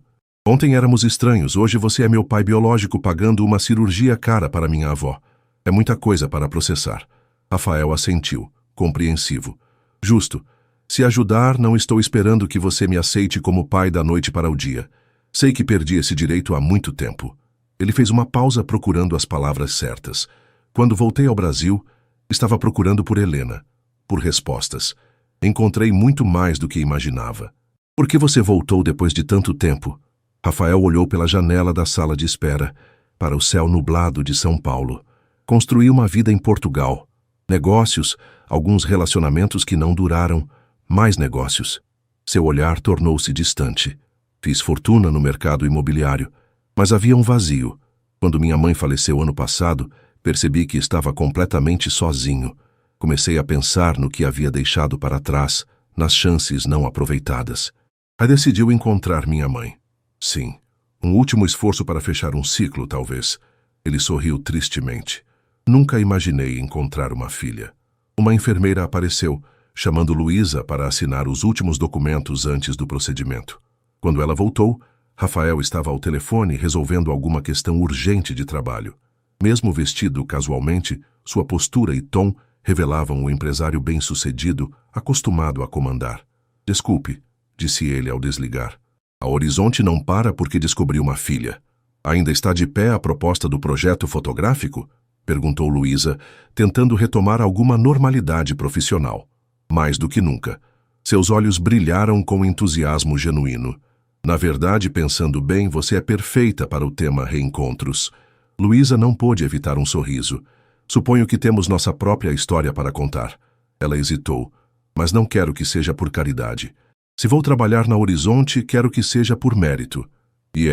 Ontem éramos estranhos, hoje você é meu pai biológico pagando uma cirurgia cara para minha avó. É muita coisa para processar. Rafael assentiu, compreensivo. Justo. Se ajudar, não estou esperando que você me aceite como pai da noite para o dia. Sei que perdi esse direito há muito tempo. Ele fez uma pausa procurando as palavras certas. Quando voltei ao Brasil, estava procurando por Helena, por respostas. Encontrei muito mais do que imaginava. Por que você voltou depois de tanto tempo? Rafael olhou pela janela da sala de espera, para o céu nublado de São Paulo. Construí uma vida em Portugal. Negócios, alguns relacionamentos que não duraram, mais negócios. Seu olhar tornou-se distante. Fiz fortuna no mercado imobiliário, mas havia um vazio. Quando minha mãe faleceu ano passado, percebi que estava completamente sozinho. Comecei a pensar no que havia deixado para trás, nas chances não aproveitadas. Aí decidiu encontrar minha mãe. Sim, um último esforço para fechar um ciclo, talvez. Ele sorriu tristemente. Nunca imaginei encontrar uma filha. Uma enfermeira apareceu, chamando Luísa para assinar os últimos documentos antes do procedimento. Quando ela voltou, Rafael estava ao telefone resolvendo alguma questão urgente de trabalho. Mesmo vestido casualmente, sua postura e tom revelavam um empresário bem-sucedido, acostumado a comandar. Desculpe, disse ele ao desligar. A Horizonte não para porque descobriu uma filha. Ainda está de pé a proposta do projeto fotográfico? Perguntou Luísa, tentando retomar alguma normalidade profissional. Mais do que nunca. Seus olhos brilharam com entusiasmo genuíno. Na verdade, pensando bem, você é perfeita para o tema reencontros. Luísa não pôde evitar um sorriso. Suponho que temos nossa própria história para contar. Ela hesitou. Mas não quero que seja por caridade. Se vou trabalhar na Horizonte, quero que seja por mérito. E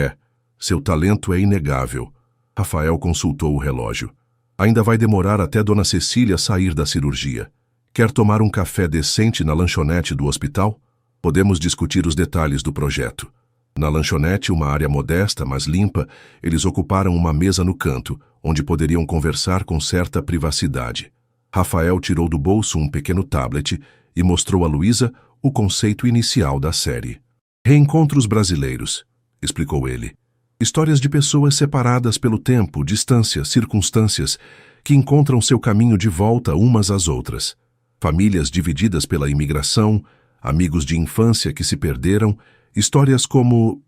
seu talento é inegável. Rafael consultou o relógio. Ainda vai demorar até Dona Cecília sair da cirurgia. Quer tomar um café decente na lanchonete do hospital? Podemos discutir os detalhes do projeto. Na lanchonete, uma área modesta, mas limpa, eles ocuparam uma mesa no canto, onde poderiam conversar com certa privacidade. Rafael tirou do bolso um pequeno tablet e mostrou a Luísa o conceito inicial da série. Reencontros brasileiros, explicou ele. Histórias de pessoas separadas pelo tempo, distância, circunstâncias, que encontram seu caminho de volta umas às outras. Famílias divididas pela imigração, amigos de infância que se perderam, histórias como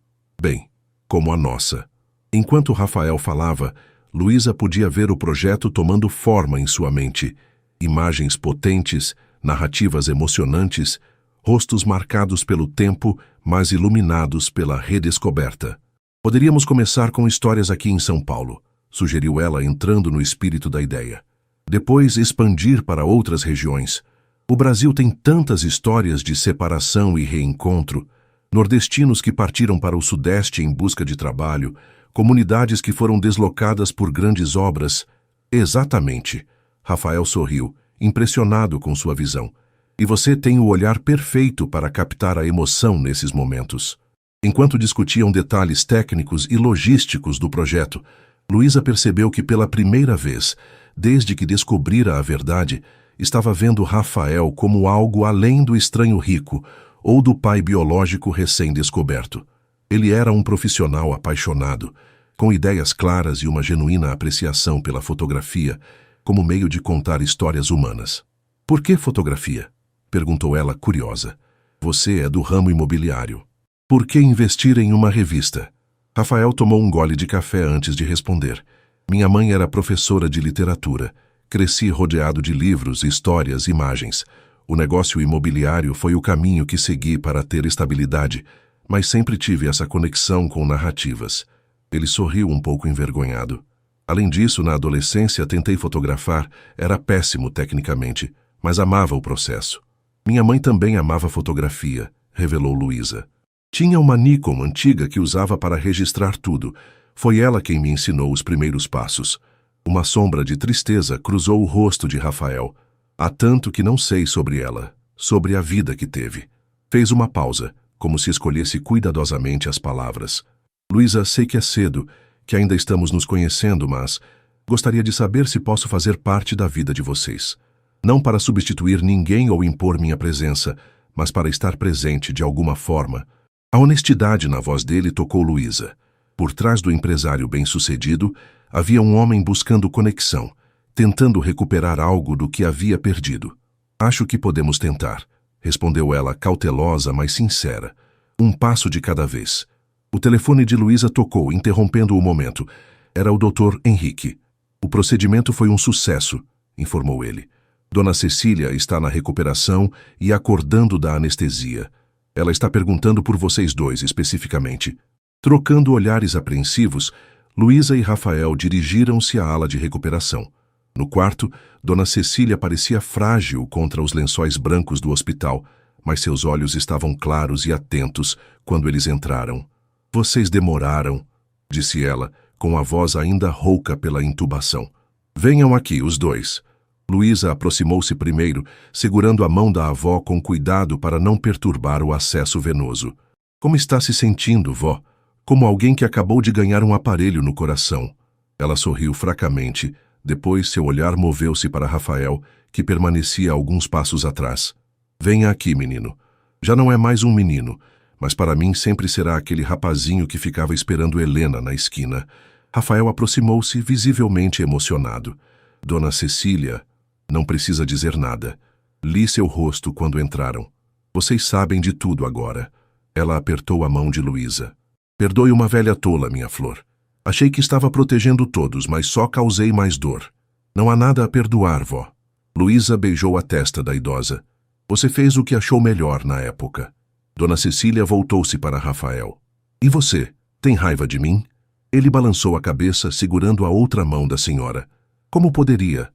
a nossa. Enquanto Rafael falava, Luísa podia ver o projeto tomando forma em sua mente. Imagens potentes, narrativas emocionantes, rostos marcados pelo tempo, mas iluminados pela redescoberta. Poderíamos começar com histórias aqui em São Paulo, sugeriu ela, entrando no espírito da ideia. Depois expandir para outras regiões. O Brasil tem tantas histórias de separação e reencontro, nordestinos que partiram para o Sudeste em busca de trabalho, comunidades que foram deslocadas por grandes obras. Exatamente. Rafael sorriu, impressionado com sua visão. E você tem o olhar perfeito para captar a emoção nesses momentos. Enquanto discutiam detalhes técnicos e logísticos do projeto, Luísa percebeu que pela primeira vez, desde que descobrira a verdade, estava vendo Rafael como algo além do estranho rico ou do pai biológico recém-descoberto. Ele era um profissional apaixonado, com ideias claras e uma genuína apreciação pela fotografia como meio de contar histórias humanas. Por que fotografia? Perguntou ela, curiosa. Você é do ramo imobiliário. Por que investir em uma revista? Rafael tomou um gole de café antes de responder. Minha mãe era professora de literatura. Cresci rodeado de livros, histórias, imagens. O negócio imobiliário foi o caminho que segui para ter estabilidade, mas sempre tive essa conexão com narrativas. Ele sorriu um pouco envergonhado. Além disso, na adolescência tentei fotografar, era péssimo tecnicamente, mas amava o processo. Minha mãe também amava fotografia, revelou Luísa. Tinha uma Nikon antiga que usava para registrar tudo. Foi ela quem me ensinou os primeiros passos. Uma sombra de tristeza cruzou o rosto de Rafael. Há tanto que não sei sobre ela, sobre a vida que teve. Fez uma pausa, como se escolhesse cuidadosamente as palavras. Luísa, sei que é cedo, que ainda estamos nos conhecendo, mas gostaria de saber se posso fazer parte da vida de vocês. Não para substituir ninguém ou impor minha presença, mas para estar presente de alguma forma. A honestidade na voz dele tocou Luísa. Por trás do empresário bem-sucedido, havia um homem buscando conexão, tentando recuperar algo do que havia perdido. Acho que podemos tentar, respondeu ela cautelosa, mas sincera. Um passo de cada vez. O telefone de Luísa tocou, interrompendo o momento. Era o Dr. Henrique. O procedimento foi um sucesso, informou ele. Dona Cecília está na recuperação e acordando da anestesia. Ela está perguntando por vocês dois, especificamente. Trocando olhares apreensivos, Luísa e Rafael dirigiram-se à ala de recuperação. No quarto, Dona Cecília parecia frágil contra os lençóis brancos do hospital, mas seus olhos estavam claros e atentos quando eles entraram. Vocês demoraram, disse ela, com a voz ainda rouca pela intubação. Venham aqui, os dois. Luísa aproximou-se primeiro, segurando a mão da avó com cuidado para não perturbar o acesso venoso. Como está se sentindo, vó? Como alguém que acabou de ganhar um aparelho no coração. Ela sorriu fracamente. Depois seu olhar moveu-se para Rafael, que permanecia alguns passos atrás. Venha aqui, menino. Já não é mais um menino, mas para mim sempre será aquele rapazinho que ficava esperando Helena na esquina. Rafael aproximou-se, visivelmente emocionado. Dona Cecília, não precisa dizer nada. Li seu rosto quando entraram. Vocês sabem de tudo agora. Ela apertou a mão de Luísa. Perdoe uma velha tola, minha flor. Achei que estava protegendo todos, mas só causei mais dor. Não há nada a perdoar, vó. Luísa beijou a testa da idosa. Você fez o que achou melhor na época. Dona Cecília voltou-se para Rafael. E você, tem raiva de mim? Ele balançou a cabeça, segurando a outra mão da senhora. Como poderia?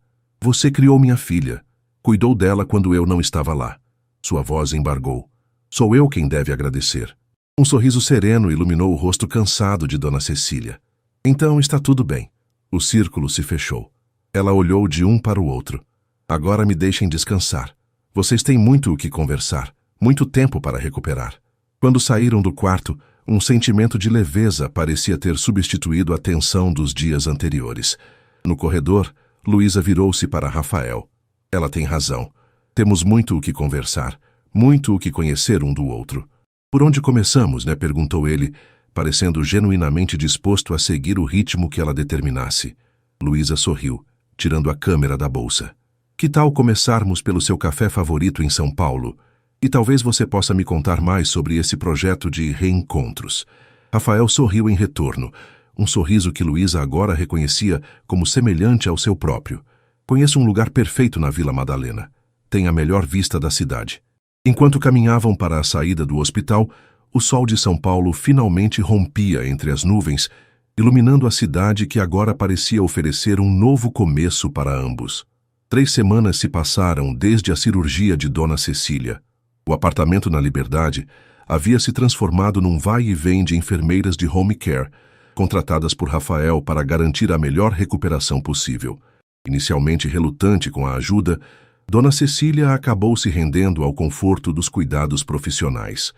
Você criou minha filha. Cuidou dela quando eu não estava lá. Sua voz embargou. Sou eu quem deve agradecer. Um sorriso sereno iluminou o rosto cansado de Dona Cecília. Então está tudo bem. O círculo se fechou. Ela olhou de um para o outro. Agora me deixem descansar. Vocês têm muito o que conversar, muito tempo para recuperar. Quando saíram do quarto, um sentimento de leveza parecia ter substituído a tensão dos dias anteriores. No corredor, Luísa virou-se para Rafael. Ela tem razão. Temos muito o que conversar, muito o que conhecer um do outro. Por onde começamos, né? Perguntou ele, parecendo genuinamente disposto a seguir o ritmo que ela determinasse. Luísa sorriu, tirando a câmera da bolsa. Que tal começarmos pelo seu café favorito em São Paulo? E talvez você possa me contar mais sobre esse projeto de reencontros. Rafael sorriu em retorno, um sorriso que Luísa agora reconhecia como semelhante ao seu próprio. Conheço um lugar perfeito na Vila Madalena. Tem a melhor vista da cidade. Enquanto caminhavam para a saída do hospital, o sol de São Paulo finalmente rompia entre as nuvens, iluminando a cidade que agora parecia oferecer um novo começo para ambos. 3 semanas se passaram desde a cirurgia de Dona Cecília. O apartamento na Liberdade havia se transformado num vai e vem de enfermeiras de home care, contratadas por Rafael para garantir a melhor recuperação possível. Inicialmente relutante com a ajuda, Dona Cecília acabou se rendendo ao conforto dos cuidados profissionais.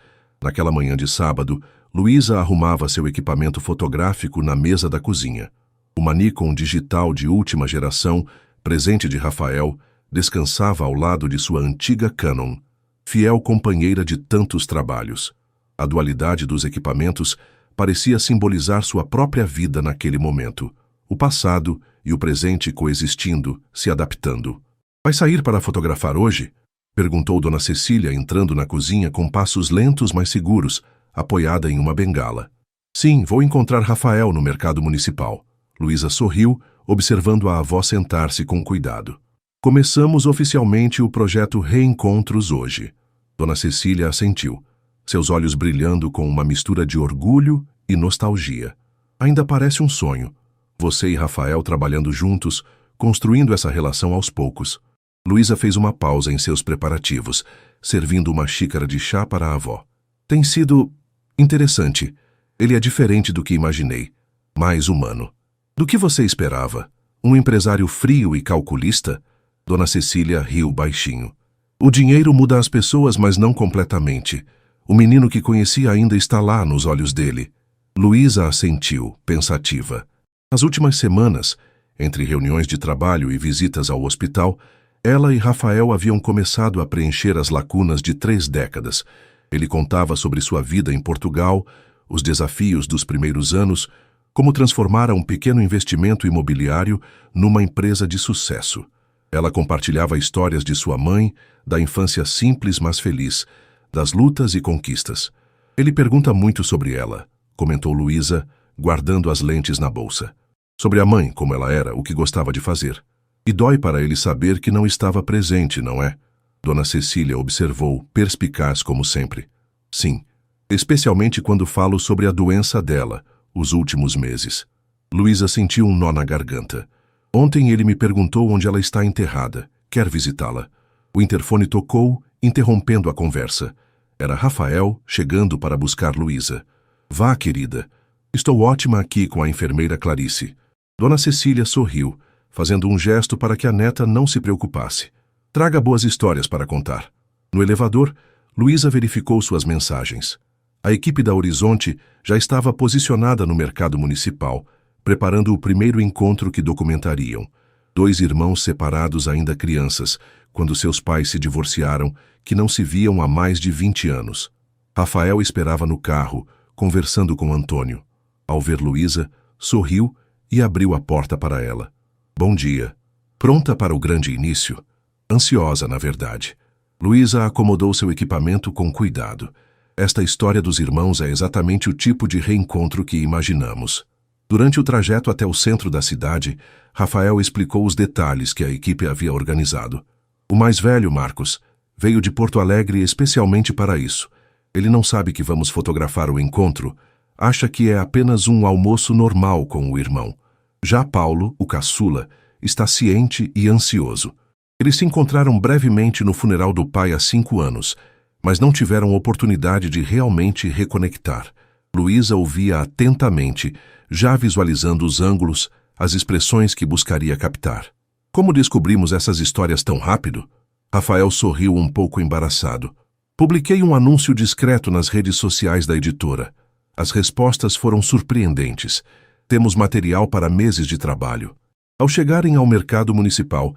Naquela manhã de sábado, Luísa arrumava seu equipamento fotográfico na mesa da cozinha. Uma Nikon digital de última geração, presente de Rafael, descansava ao lado de sua antiga Canon, fiel companheira de tantos trabalhos. A dualidade dos equipamentos parecia simbolizar sua própria vida naquele momento, o passado e o presente coexistindo, se adaptando. Vai sair para fotografar hoje? Perguntou Dona Cecília, entrando na cozinha com passos lentos mas seguros, apoiada em uma bengala. Sim, vou encontrar Rafael no mercado municipal. Luísa sorriu, observando a avó sentar-se com cuidado. Começamos oficialmente o projeto Reencontros hoje. Dona Cecília assentiu, seus olhos brilhando com uma mistura de orgulho e nostalgia. Ainda parece um sonho. Você e Rafael trabalhando juntos, construindo essa relação aos poucos. Luísa fez uma pausa em seus preparativos, servindo uma xícara de chá para a avó. Tem sido interessante. Ele é diferente do que imaginei. Mais humano. Do que você esperava? Um empresário frio e calculista? Dona Cecília riu baixinho. O dinheiro muda as pessoas, mas não completamente. O menino que conhecia ainda está lá nos olhos dele. Luísa assentiu, pensativa. Nas últimas semanas, entre reuniões de trabalho e visitas ao hospital, ela e Rafael haviam começado a preencher as lacunas de 3 décadas. Ele contava sobre sua vida em Portugal, os desafios dos primeiros anos, como transformara um pequeno investimento imobiliário numa empresa de sucesso. Ela compartilhava histórias de sua mãe, da infância simples mas feliz, das lutas e conquistas. Ele pergunta muito sobre ela, comentou Luísa, guardando as lentes na bolsa. Sobre a mãe, como ela era, o que gostava de fazer. E dói para ele saber que não estava presente, não é? Dona Cecília observou, perspicaz como sempre. Sim, especialmente quando falo sobre a doença dela, os últimos meses. Luísa sentiu um nó na garganta. Ontem ele me perguntou onde ela está enterrada. Quer visitá-la? O interfone tocou, interrompendo a conversa. Era Rafael chegando para buscar Luísa. Vá, querida. Estou ótima aqui com a enfermeira Clarice. Dona Cecília sorriu, fazendo um gesto para que a neta não se preocupasse. Traga boas histórias para contar. No elevador, Luísa verificou suas mensagens. A equipe da Horizonte já estava posicionada no mercado municipal, preparando o primeiro encontro que documentariam. 2 irmãos separados ainda crianças, quando seus pais se divorciaram, que não se viam há mais de 20 anos. Rafael esperava no carro, conversando com Antônio. Ao ver Luísa, sorriu e abriu a porta para ela. Bom dia. Pronta para o grande início? Ansiosa, na verdade. Luísa acomodou seu equipamento com cuidado. Esta história dos irmãos é exatamente o tipo de reencontro que imaginamos. Durante o trajeto até o centro da cidade, Rafael explicou os detalhes que a equipe havia organizado. O mais velho, Marcos, veio de Porto Alegre especialmente para isso. Ele não sabe que vamos fotografar o encontro, acha que é apenas um almoço normal com o irmão. Já Paulo, o caçula, está ciente e ansioso. Eles se encontraram brevemente no funeral do pai há 5 anos, mas não tiveram oportunidade de realmente reconectar. Luísa ouvia atentamente, já visualizando os ângulos, as expressões que buscaria captar. Como descobrimos essas histórias tão rápido? Rafael sorriu um pouco embaraçado. Publiquei um anúncio discreto nas redes sociais da editora. As respostas foram surpreendentes. Temos material para meses de trabalho. Ao chegarem ao mercado municipal,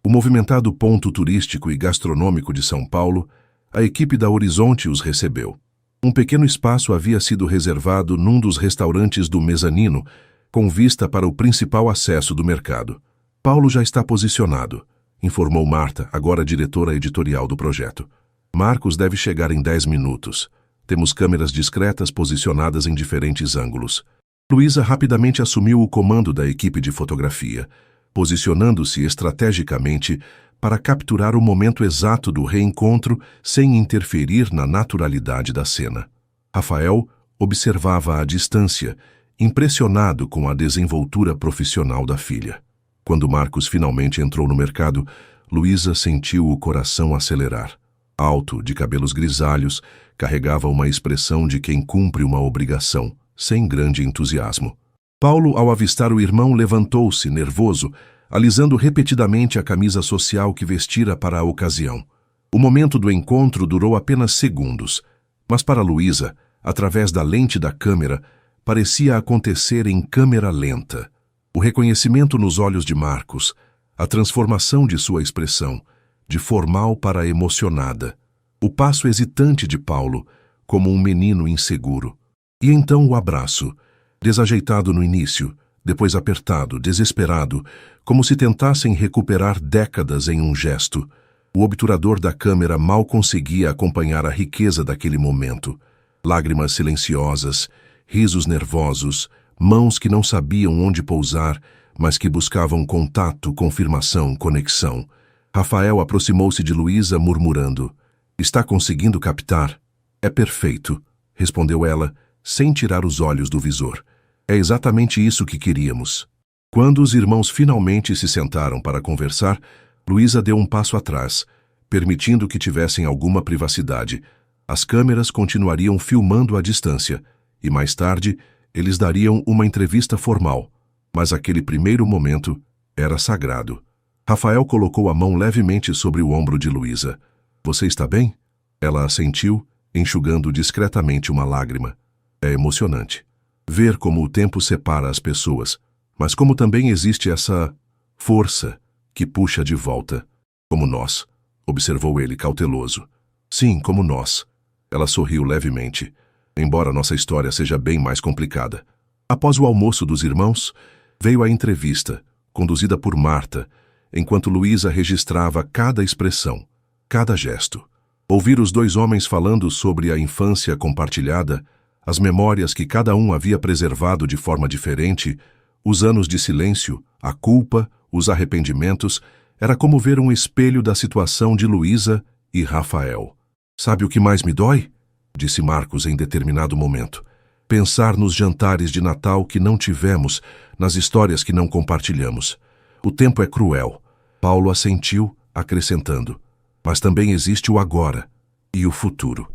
o movimentado ponto turístico e gastronômico de São Paulo, a equipe da Horizonte os recebeu. Um pequeno espaço havia sido reservado num dos restaurantes do mezanino, com vista para o principal acesso do mercado. Paulo já está posicionado, informou Marta, agora diretora editorial do projeto. Marcos deve chegar em 10 minutos. Temos câmeras discretas posicionadas em diferentes ângulos. Luísa rapidamente assumiu o comando da equipe de fotografia, posicionando-se estrategicamente para capturar o momento exato do reencontro sem interferir na naturalidade da cena. Rafael observava à distância, impressionado com a desenvoltura profissional da filha. Quando Marcos finalmente entrou no mercado, Luísa sentiu o coração acelerar. Alto, de cabelos grisalhos, carregava uma expressão de quem cumpre uma obrigação, sem grande entusiasmo. Paulo, ao avistar o irmão, levantou-se, nervoso, alisando repetidamente a camisa social que vestira para a ocasião. O momento do encontro durou apenas segundos, mas para Luísa, através da lente da câmera, parecia acontecer em câmera lenta. O reconhecimento nos olhos de Marcos, a transformação de sua expressão, de formal para emocionada, o passo hesitante de Paulo, como um menino inseguro. E então o abraço, desajeitado no início, depois apertado, desesperado, como se tentassem recuperar décadas em um gesto. O obturador da câmera mal conseguia acompanhar a riqueza daquele momento. Lágrimas silenciosas, risos nervosos, mãos que não sabiam onde pousar, mas que buscavam contato, confirmação, conexão. Rafael aproximou-se de Luísa, murmurando: "Está conseguindo captar?" "É perfeito", respondeu ela, sem tirar os olhos do visor. "É exatamente isso que queríamos." Quando os irmãos finalmente se sentaram para conversar, Luísa deu um passo atrás, permitindo que tivessem alguma privacidade. As câmeras continuariam filmando à distância, e mais tarde eles dariam uma entrevista formal. Mas aquele primeiro momento era sagrado. Rafael colocou a mão levemente sobre o ombro de Luísa. "Você está bem?" Ela assentiu, enxugando discretamente uma lágrima. É emocionante ver como o tempo separa as pessoas, mas como também existe essa força que puxa de volta. "Como nós", observou ele cauteloso. "Sim, como nós." Ela sorriu levemente, embora nossa história seja bem mais complicada. Após o almoço dos irmãos, veio a entrevista, conduzida por Marta, enquanto Luísa registrava cada expressão, cada gesto. Ouvir os dois homens falando sobre a infância compartilhada, as memórias que cada um havia preservado de forma diferente, os anos de silêncio, a culpa, os arrependimentos, era como ver um espelho da situação de Luísa e Rafael. Sabe o que mais me dói? Disse Marcos em determinado momento. Pensar nos jantares de Natal que não tivemos, nas histórias que não compartilhamos. O tempo é cruel. Paulo assentiu, acrescentando. Mas também existe o agora e o futuro.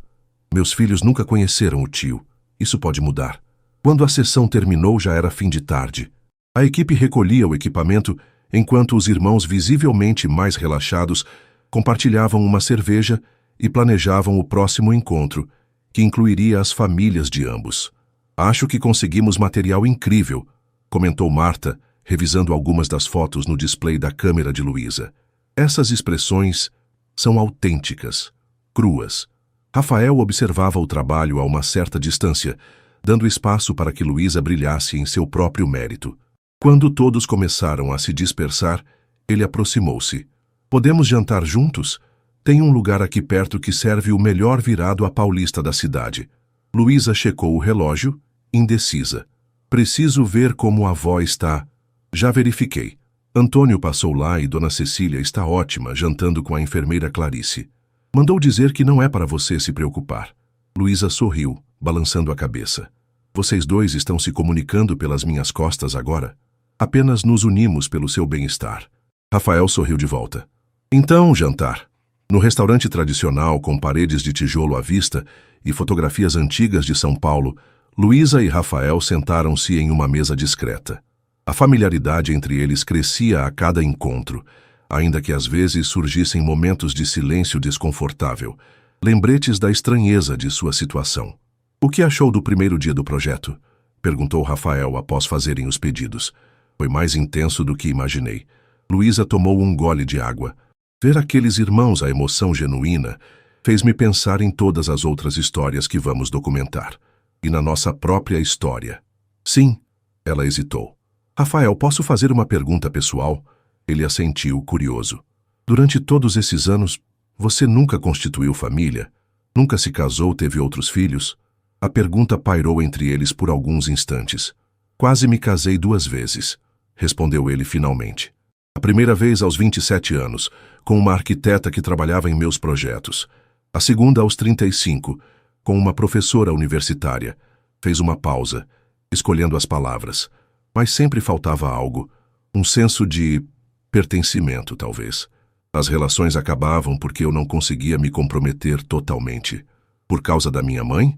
Meus filhos nunca conheceram o tio. Isso pode mudar. Quando a sessão terminou, já era fim de tarde. A equipe recolhia o equipamento, enquanto os irmãos, visivelmente mais relaxados, compartilhavam uma cerveja e planejavam o próximo encontro, que incluiria as famílias de ambos. Acho que conseguimos material incrível, comentou Marta, revisando algumas das fotos no display da câmera de Luísa. Essas expressões são autênticas, cruas. Rafael observava o trabalho a uma certa distância, dando espaço para que Luísa brilhasse em seu próprio mérito. Quando todos começaram a se dispersar, ele aproximou-se. Podemos jantar juntos? Tem um lugar aqui perto que serve o melhor virado à paulista da cidade. Luísa checou o relógio, indecisa. Preciso ver como a avó está. Já verifiquei. Antônio passou lá e Dona Cecília está ótima, jantando com a enfermeira Clarice. Mandou dizer que não é para você se preocupar. Luísa sorriu, balançando a cabeça. Vocês dois estão se comunicando pelas minhas costas agora? Apenas nos unimos pelo seu bem-estar. Rafael sorriu de volta. Então, jantar. No restaurante tradicional, com paredes de tijolo à vista e fotografias antigas de São Paulo, Luísa e Rafael sentaram-se em uma mesa discreta. A familiaridade entre eles crescia a cada encontro, ainda que às vezes surgissem momentos de silêncio desconfortável, lembretes da estranheza de sua situação. O que achou do primeiro dia do projeto? Perguntou Rafael após fazerem os pedidos. Foi mais intenso do que imaginei. Luísa tomou um gole de água. Ver aqueles irmãos, a emoção genuína, fez-me pensar em todas as outras histórias que vamos documentar. E na nossa própria história. Sim, ela hesitou. Rafael, posso fazer uma pergunta pessoal? Ele assentiu, curioso. Durante todos esses anos, você nunca constituiu família? Nunca se casou, teve outros filhos? A pergunta pairou entre eles por alguns instantes. Quase me casei 2 vezes, respondeu ele finalmente. A primeira vez aos 27 anos, com uma arquiteta que trabalhava em meus projetos. A segunda aos 35, com uma professora universitária. Fez uma pausa, escolhendo as palavras. Mas sempre faltava algo, um senso de pertencimento, talvez. As relações acabavam porque eu não conseguia me comprometer totalmente. Por causa da minha mãe?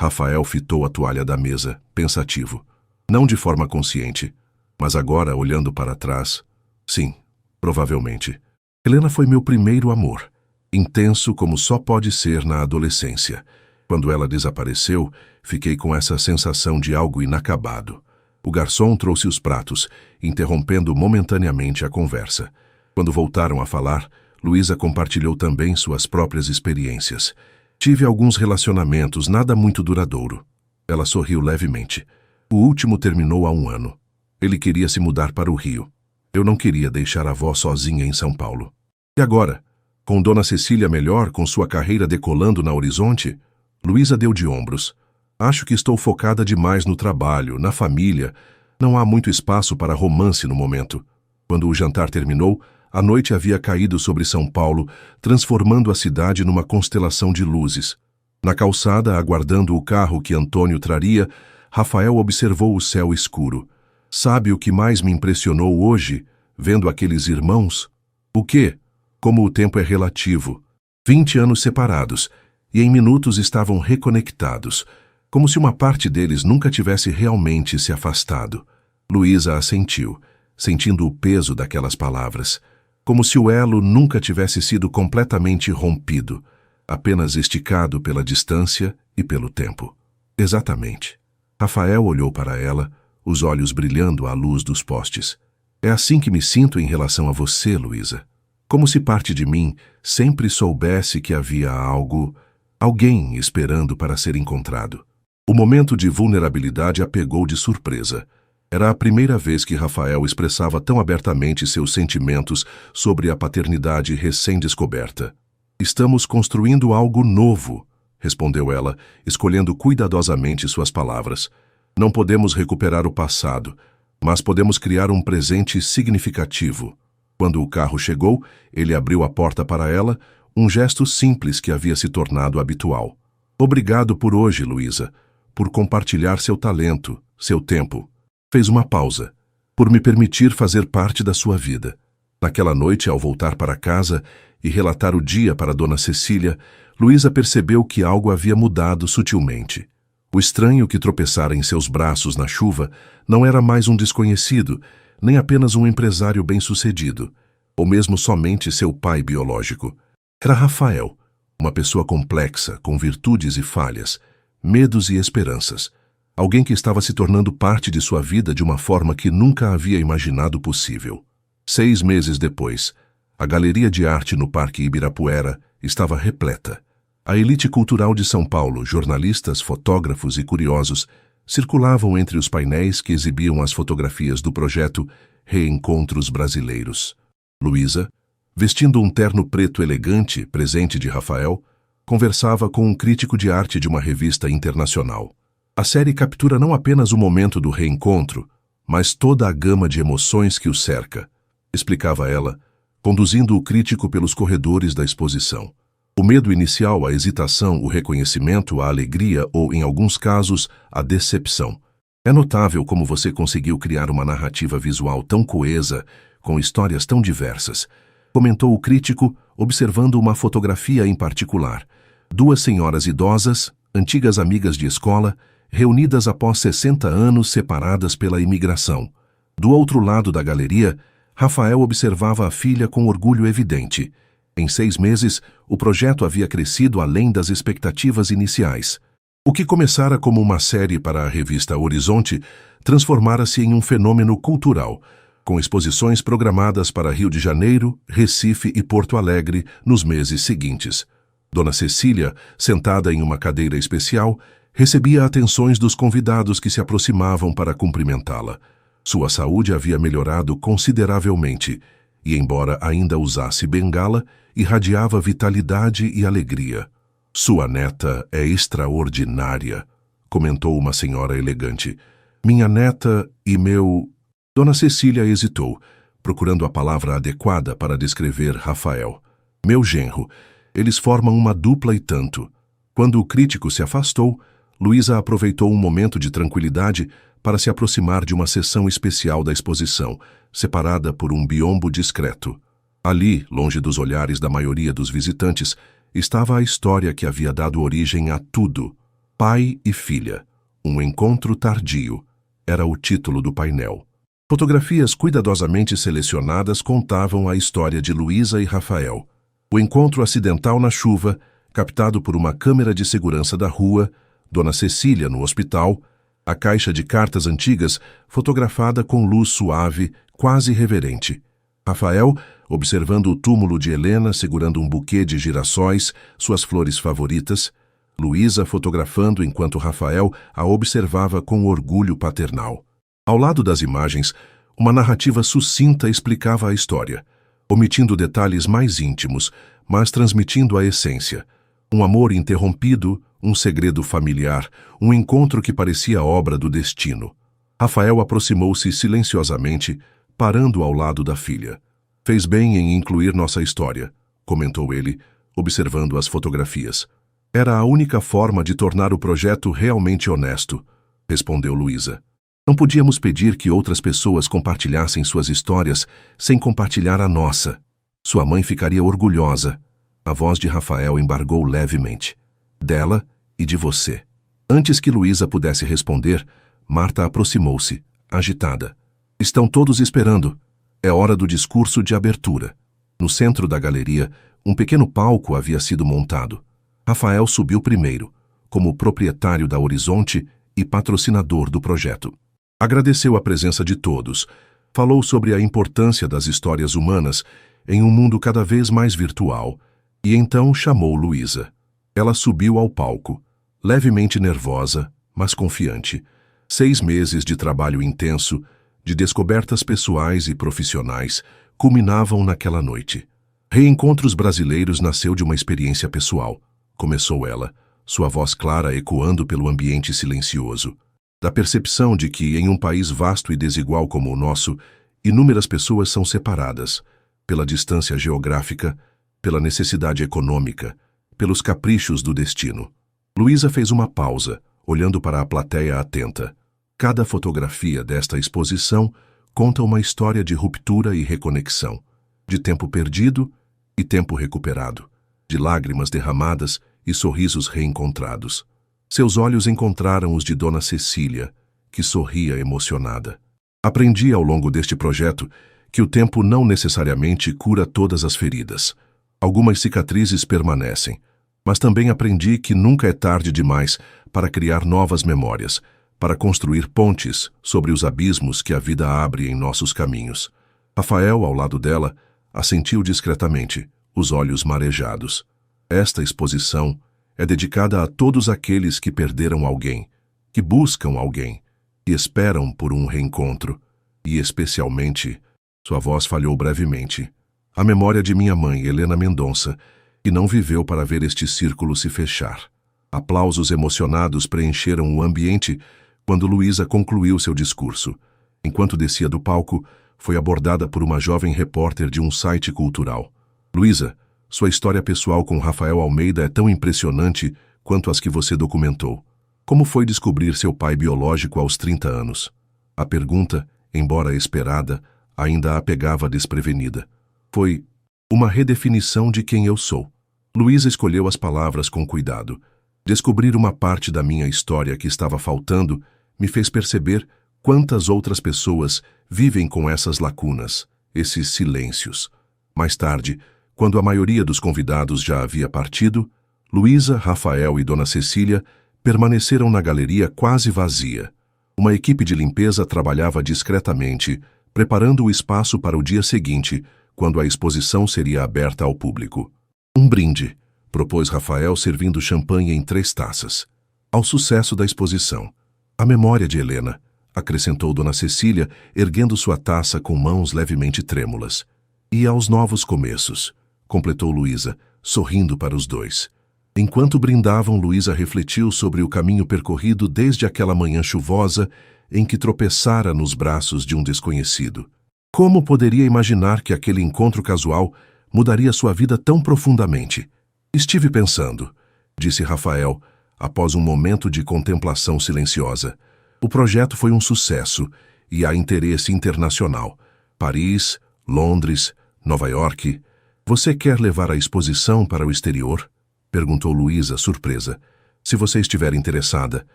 Rafael fitou a toalha da mesa, pensativo. Não de forma consciente, mas agora, olhando para trás, sim, provavelmente. Helena foi meu primeiro amor, intenso como só pode ser na adolescência. Quando ela desapareceu, fiquei com essa sensação de algo inacabado. O garçom trouxe os pratos, interrompendo momentaneamente a conversa. Quando voltaram a falar, Luísa compartilhou também suas próprias experiências. Tive alguns relacionamentos, nada muito duradouro. Ela sorriu levemente. O último terminou há 1 ano. Ele queria se mudar para o Rio. Eu não queria deixar a avó sozinha em São Paulo. E agora? Com Dona Cecília melhor, com sua carreira decolando na horizonte? Luísa deu de ombros. Acho que estou focada demais no trabalho, na família. Não há muito espaço para romance no momento. Quando o jantar terminou, a noite havia caído sobre São Paulo, transformando a cidade numa constelação de luzes. Na calçada, aguardando o carro que Antônio traria, Rafael observou o céu escuro. Sabe o que mais me impressionou hoje, vendo aqueles irmãos? O quê? Como o tempo é relativo. 20 anos separados, e em minutos estavam reconectados, como se uma parte deles nunca tivesse realmente se afastado. Luísa assentiu, sentindo o peso daquelas palavras, como se o elo nunca tivesse sido completamente rompido, apenas esticado pela distância e pelo tempo. Exatamente. Rafael olhou para ela, os olhos brilhando à luz dos postes. É assim que me sinto em relação a você, Luísa. Como se parte de mim sempre soubesse que havia algo Alguém esperando para ser encontrado. O momento de vulnerabilidade a pegou de surpresa. Era a primeira vez que Rafael expressava tão abertamente seus sentimentos sobre a paternidade recém-descoberta. "Estamos construindo algo novo", respondeu ela, escolhendo cuidadosamente suas palavras. "Não podemos recuperar o passado, mas podemos criar um presente significativo." Quando o carro chegou, ele abriu a porta para ela, um gesto simples que havia se tornado habitual. "Obrigado por hoje, Luísa, por compartilhar seu talento, seu tempo." Fez uma pausa. "Por me permitir fazer parte da sua vida." Naquela noite, ao voltar para casa e relatar o dia para Dona Cecília, Luísa percebeu que algo havia mudado sutilmente. O estranho que tropeçara em seus braços na chuva não era mais um desconhecido, nem apenas um empresário bem-sucedido, ou mesmo somente seu pai biológico. Era Rafael, uma pessoa complexa, com virtudes e falhas, medos e esperanças. Alguém que estava se tornando parte de sua vida de uma forma que nunca havia imaginado possível. 6 meses depois, a Galeria de Arte no Parque Ibirapuera estava repleta. A elite cultural de São Paulo, jornalistas, fotógrafos e curiosos, circulavam entre os painéis que exibiam as fotografias do projeto Reencontros Brasileiros. Luísa, vestindo um terno preto elegante, presente de Rafael, conversava com um crítico de arte de uma revista internacional. A série captura não apenas o momento do reencontro, mas toda a gama de emoções que o cerca, explicava ela, conduzindo o crítico pelos corredores da exposição. O medo inicial, a hesitação, o reconhecimento, a alegria ou, em alguns casos, a decepção. É notável como você conseguiu criar uma narrativa visual tão coesa, com histórias tão diversas, comentou o crítico, observando uma fotografia em particular. 2 senhoras idosas, antigas amigas de escola, reunidas após 60 anos separadas pela imigração. Do outro lado da galeria, Rafael observava a filha com orgulho evidente. Em 6 meses, o projeto havia crescido além das expectativas iniciais. O que começara como uma série para a revista Horizonte transformara-se em um fenômeno cultural, com exposições programadas para Rio de Janeiro, Recife e Porto Alegre nos meses seguintes. Dona Cecília, sentada em uma cadeira especial, recebia atenções dos convidados que se aproximavam para cumprimentá-la. Sua saúde havia melhorado consideravelmente e, embora ainda usasse bengala, irradiava vitalidade e alegria. "Sua neta é extraordinária", comentou uma senhora elegante. "Minha neta e meu..." Dona Cecília hesitou, procurando a palavra adequada para descrever Rafael. "Meu genro. Eles formam uma dupla e tanto." Quando o crítico se afastou, Luísa aproveitou um momento de tranquilidade para se aproximar de uma seção especial da exposição, separada por um biombo discreto. Ali, longe dos olhares da maioria dos visitantes, estava a história que havia dado origem a tudo. Pai e filha. Um encontro tardio. Era o título do painel. Fotografias cuidadosamente selecionadas contavam a história de Luísa e Rafael. O encontro acidental na chuva, captado por uma câmera de segurança da rua, Dona Cecília no hospital, a caixa de cartas antigas fotografada com luz suave, quase reverente. Rafael, observando o túmulo de Helena segurando um buquê de girassóis, suas flores favoritas. Luísa fotografando enquanto Rafael a observava com orgulho paternal. Ao lado das imagens, uma narrativa sucinta explicava a história, omitindo detalhes mais íntimos, mas transmitindo a essência. Um amor interrompido, um segredo familiar, um encontro que parecia obra do destino. Rafael aproximou-se silenciosamente, parando ao lado da filha. "Fez bem em incluir nossa história", comentou ele, observando as fotografias. "Era a única forma de tornar o projeto realmente honesto", respondeu Luísa. "Não podíamos pedir que outras pessoas compartilhassem suas histórias sem compartilhar a nossa. Sua mãe ficaria orgulhosa." A voz de Rafael embargou levemente. "Dela e de você." Antes que Luísa pudesse responder, Marta aproximou-se, agitada. "Estão todos esperando. É hora do discurso de abertura." No centro da galeria, um pequeno palco havia sido montado. Rafael subiu primeiro, como proprietário da Horizonte e patrocinador do projeto. Agradeceu a presença de todos, falou sobre a importância das histórias humanas em um mundo cada vez mais virtual, e então chamou Luísa. Ela subiu ao palco, levemente nervosa, mas confiante. 6 meses de trabalho intenso, de descobertas pessoais e profissionais, culminavam naquela noite. Reencontros Brasileiros nasceu de uma experiência pessoal, começou ela, sua voz clara ecoando pelo ambiente silencioso. Da percepção de que, em um país vasto e desigual como o nosso, inúmeras pessoas são separadas, pela distância geográfica, pela necessidade econômica, pelos caprichos do destino. Luísa fez uma pausa, olhando para a plateia atenta. Cada fotografia desta exposição conta uma história de ruptura e reconexão, de tempo perdido e tempo recuperado, de lágrimas derramadas e sorrisos reencontrados. Seus olhos encontraram os de Dona Cecília, que sorria emocionada. Aprendi ao longo deste projeto que o tempo não necessariamente cura todas as feridas. Algumas cicatrizes permanecem, mas também aprendi que nunca é tarde demais para criar novas memórias, para construir pontes sobre os abismos que a vida abre em nossos caminhos. Rafael, ao lado dela, assentiu discretamente, os olhos marejados. Esta exposição é dedicada a todos aqueles que perderam alguém, que buscam alguém, que esperam por um reencontro, e especialmente, sua voz falhou brevemente, a memória de minha mãe, Helena Mendonça, que não viveu para ver este círculo se fechar. Aplausos emocionados preencheram o ambiente quando Luísa concluiu seu discurso. Enquanto descia do palco, foi abordada por uma jovem repórter de um site cultural. Luísa, sua história pessoal com Rafael Almeida é tão impressionante quanto as que você documentou. Como foi descobrir seu pai biológico aos 30 anos? A pergunta, embora esperada, ainda a pegava desprevenida. Foi uma redefinição de quem eu sou. Luísa escolheu as palavras com cuidado. Descobrir uma parte da minha história que estava faltando me fez perceber quantas outras pessoas vivem com essas lacunas, esses silêncios. Mais tarde, quando a maioria dos convidados já havia partido, Luísa, Rafael e Dona Cecília permaneceram na galeria quase vazia. Uma equipe de limpeza trabalhava discretamente, preparando o espaço para o dia seguinte, quando a exposição seria aberta ao público. Um brinde, propôs Rafael servindo champanhe em 3 taças. Ao sucesso da exposição. A memória de Helena, acrescentou Dona Cecília, erguendo sua taça com mãos levemente trêmulas. E aos novos começos, completou Luísa, sorrindo para os dois. Enquanto brindavam, Luísa refletiu sobre o caminho percorrido desde aquela manhã chuvosa em que tropeçara nos braços de um desconhecido. Como poderia imaginar que aquele encontro casual mudaria sua vida tão profundamente? Estive pensando, disse Rafael, após um momento de contemplação silenciosa. O projeto foi um sucesso e há interesse internacional. Paris, Londres, Nova York. Você quer levar a exposição para o exterior? Perguntou Luísa, surpresa. Se você estiver interessada.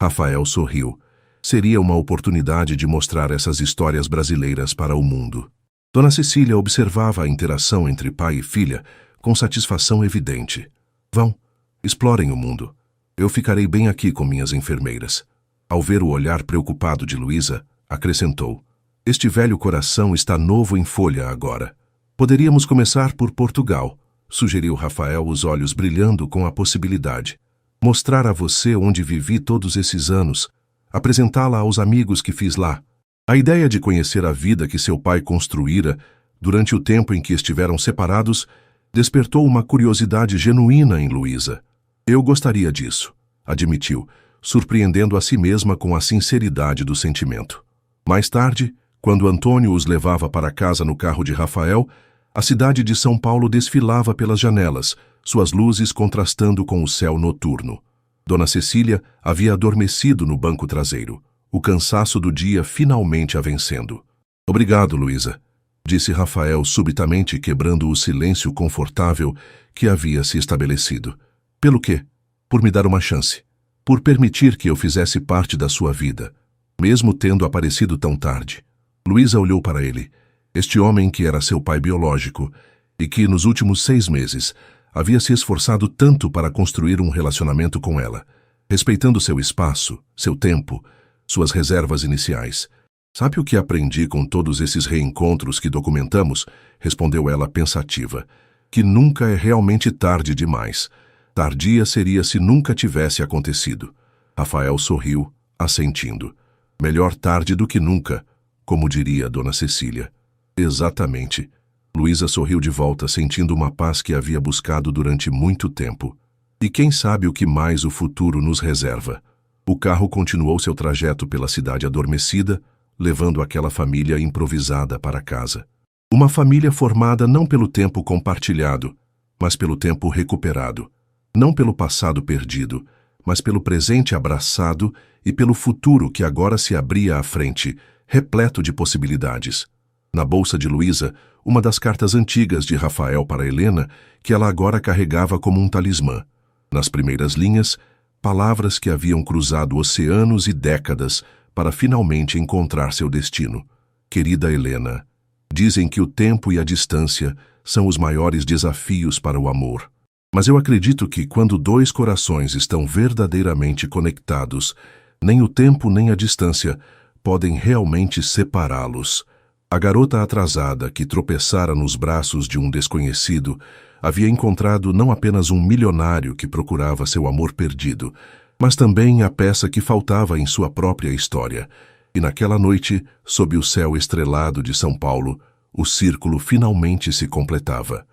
Rafael sorriu. Seria uma oportunidade de mostrar essas histórias brasileiras para o mundo. Dona Cecília observava a interação entre pai e filha com satisfação evidente. Vão, explorem o mundo. Eu ficarei bem aqui com minhas enfermeiras. Ao ver o olhar preocupado de Luísa, acrescentou. Este velho coração está novo em folha agora. Poderíamos começar por Portugal, sugeriu Rafael, os olhos brilhando com a possibilidade. Mostrar a você onde vivi todos esses anos, apresentá-la aos amigos que fiz lá. A ideia de conhecer a vida que seu pai construíra durante o tempo em que estiveram separados despertou uma curiosidade genuína em Luísa. Eu gostaria disso, admitiu, surpreendendo a si mesma com a sinceridade do sentimento. Mais tarde, quando Antônio os levava para casa no carro de Rafael, a cidade de São Paulo desfilava pelas janelas, suas luzes contrastando com o céu noturno. Dona Cecília havia adormecido no banco traseiro, o cansaço do dia finalmente a vencendo. Obrigado, Luísa, disse Rafael subitamente, quebrando o silêncio confortável que havia se estabelecido. Pelo quê? Por me dar uma chance. Por permitir que eu fizesse parte da sua vida, mesmo tendo aparecido tão tarde. Luísa olhou para ele, este homem que era seu pai biológico e que, nos últimos 6 meses, havia se esforçado tanto para construir um relacionamento com ela, respeitando seu espaço, seu tempo, suas reservas iniciais. Sabe o que aprendi com todos esses reencontros que documentamos? Respondeu ela pensativa. Que nunca é realmente tarde demais. Tardia seria se nunca tivesse acontecido. Rafael sorriu, assentindo. Melhor tarde do que nunca, como diria Dona Cecília. Exatamente. Luísa sorriu de volta, sentindo uma paz que havia buscado durante muito tempo. E quem sabe o que mais o futuro nos reserva? O carro continuou seu trajeto pela cidade adormecida, levando aquela família improvisada para casa. Uma família formada não pelo tempo compartilhado, mas pelo tempo recuperado. Não pelo passado perdido, mas pelo presente abraçado e pelo futuro que agora se abria à frente, repleto de possibilidades. Na bolsa de Luísa, uma das cartas antigas de Rafael para Helena, que ela agora carregava como um talismã. Nas primeiras linhas, palavras que haviam cruzado oceanos e décadas para finalmente encontrar seu destino. Querida Helena, dizem que o tempo e a distância são os maiores desafios para o amor. Mas eu acredito que, quando dois corações estão verdadeiramente conectados, nem o tempo nem a distância podem realmente separá-los. A garota atrasada, que tropeçara nos braços de um desconhecido, havia encontrado não apenas um milionário que procurava seu amor perdido, mas também a peça que faltava em sua própria história. E naquela noite, sob o céu estrelado de São Paulo, o círculo finalmente se completava.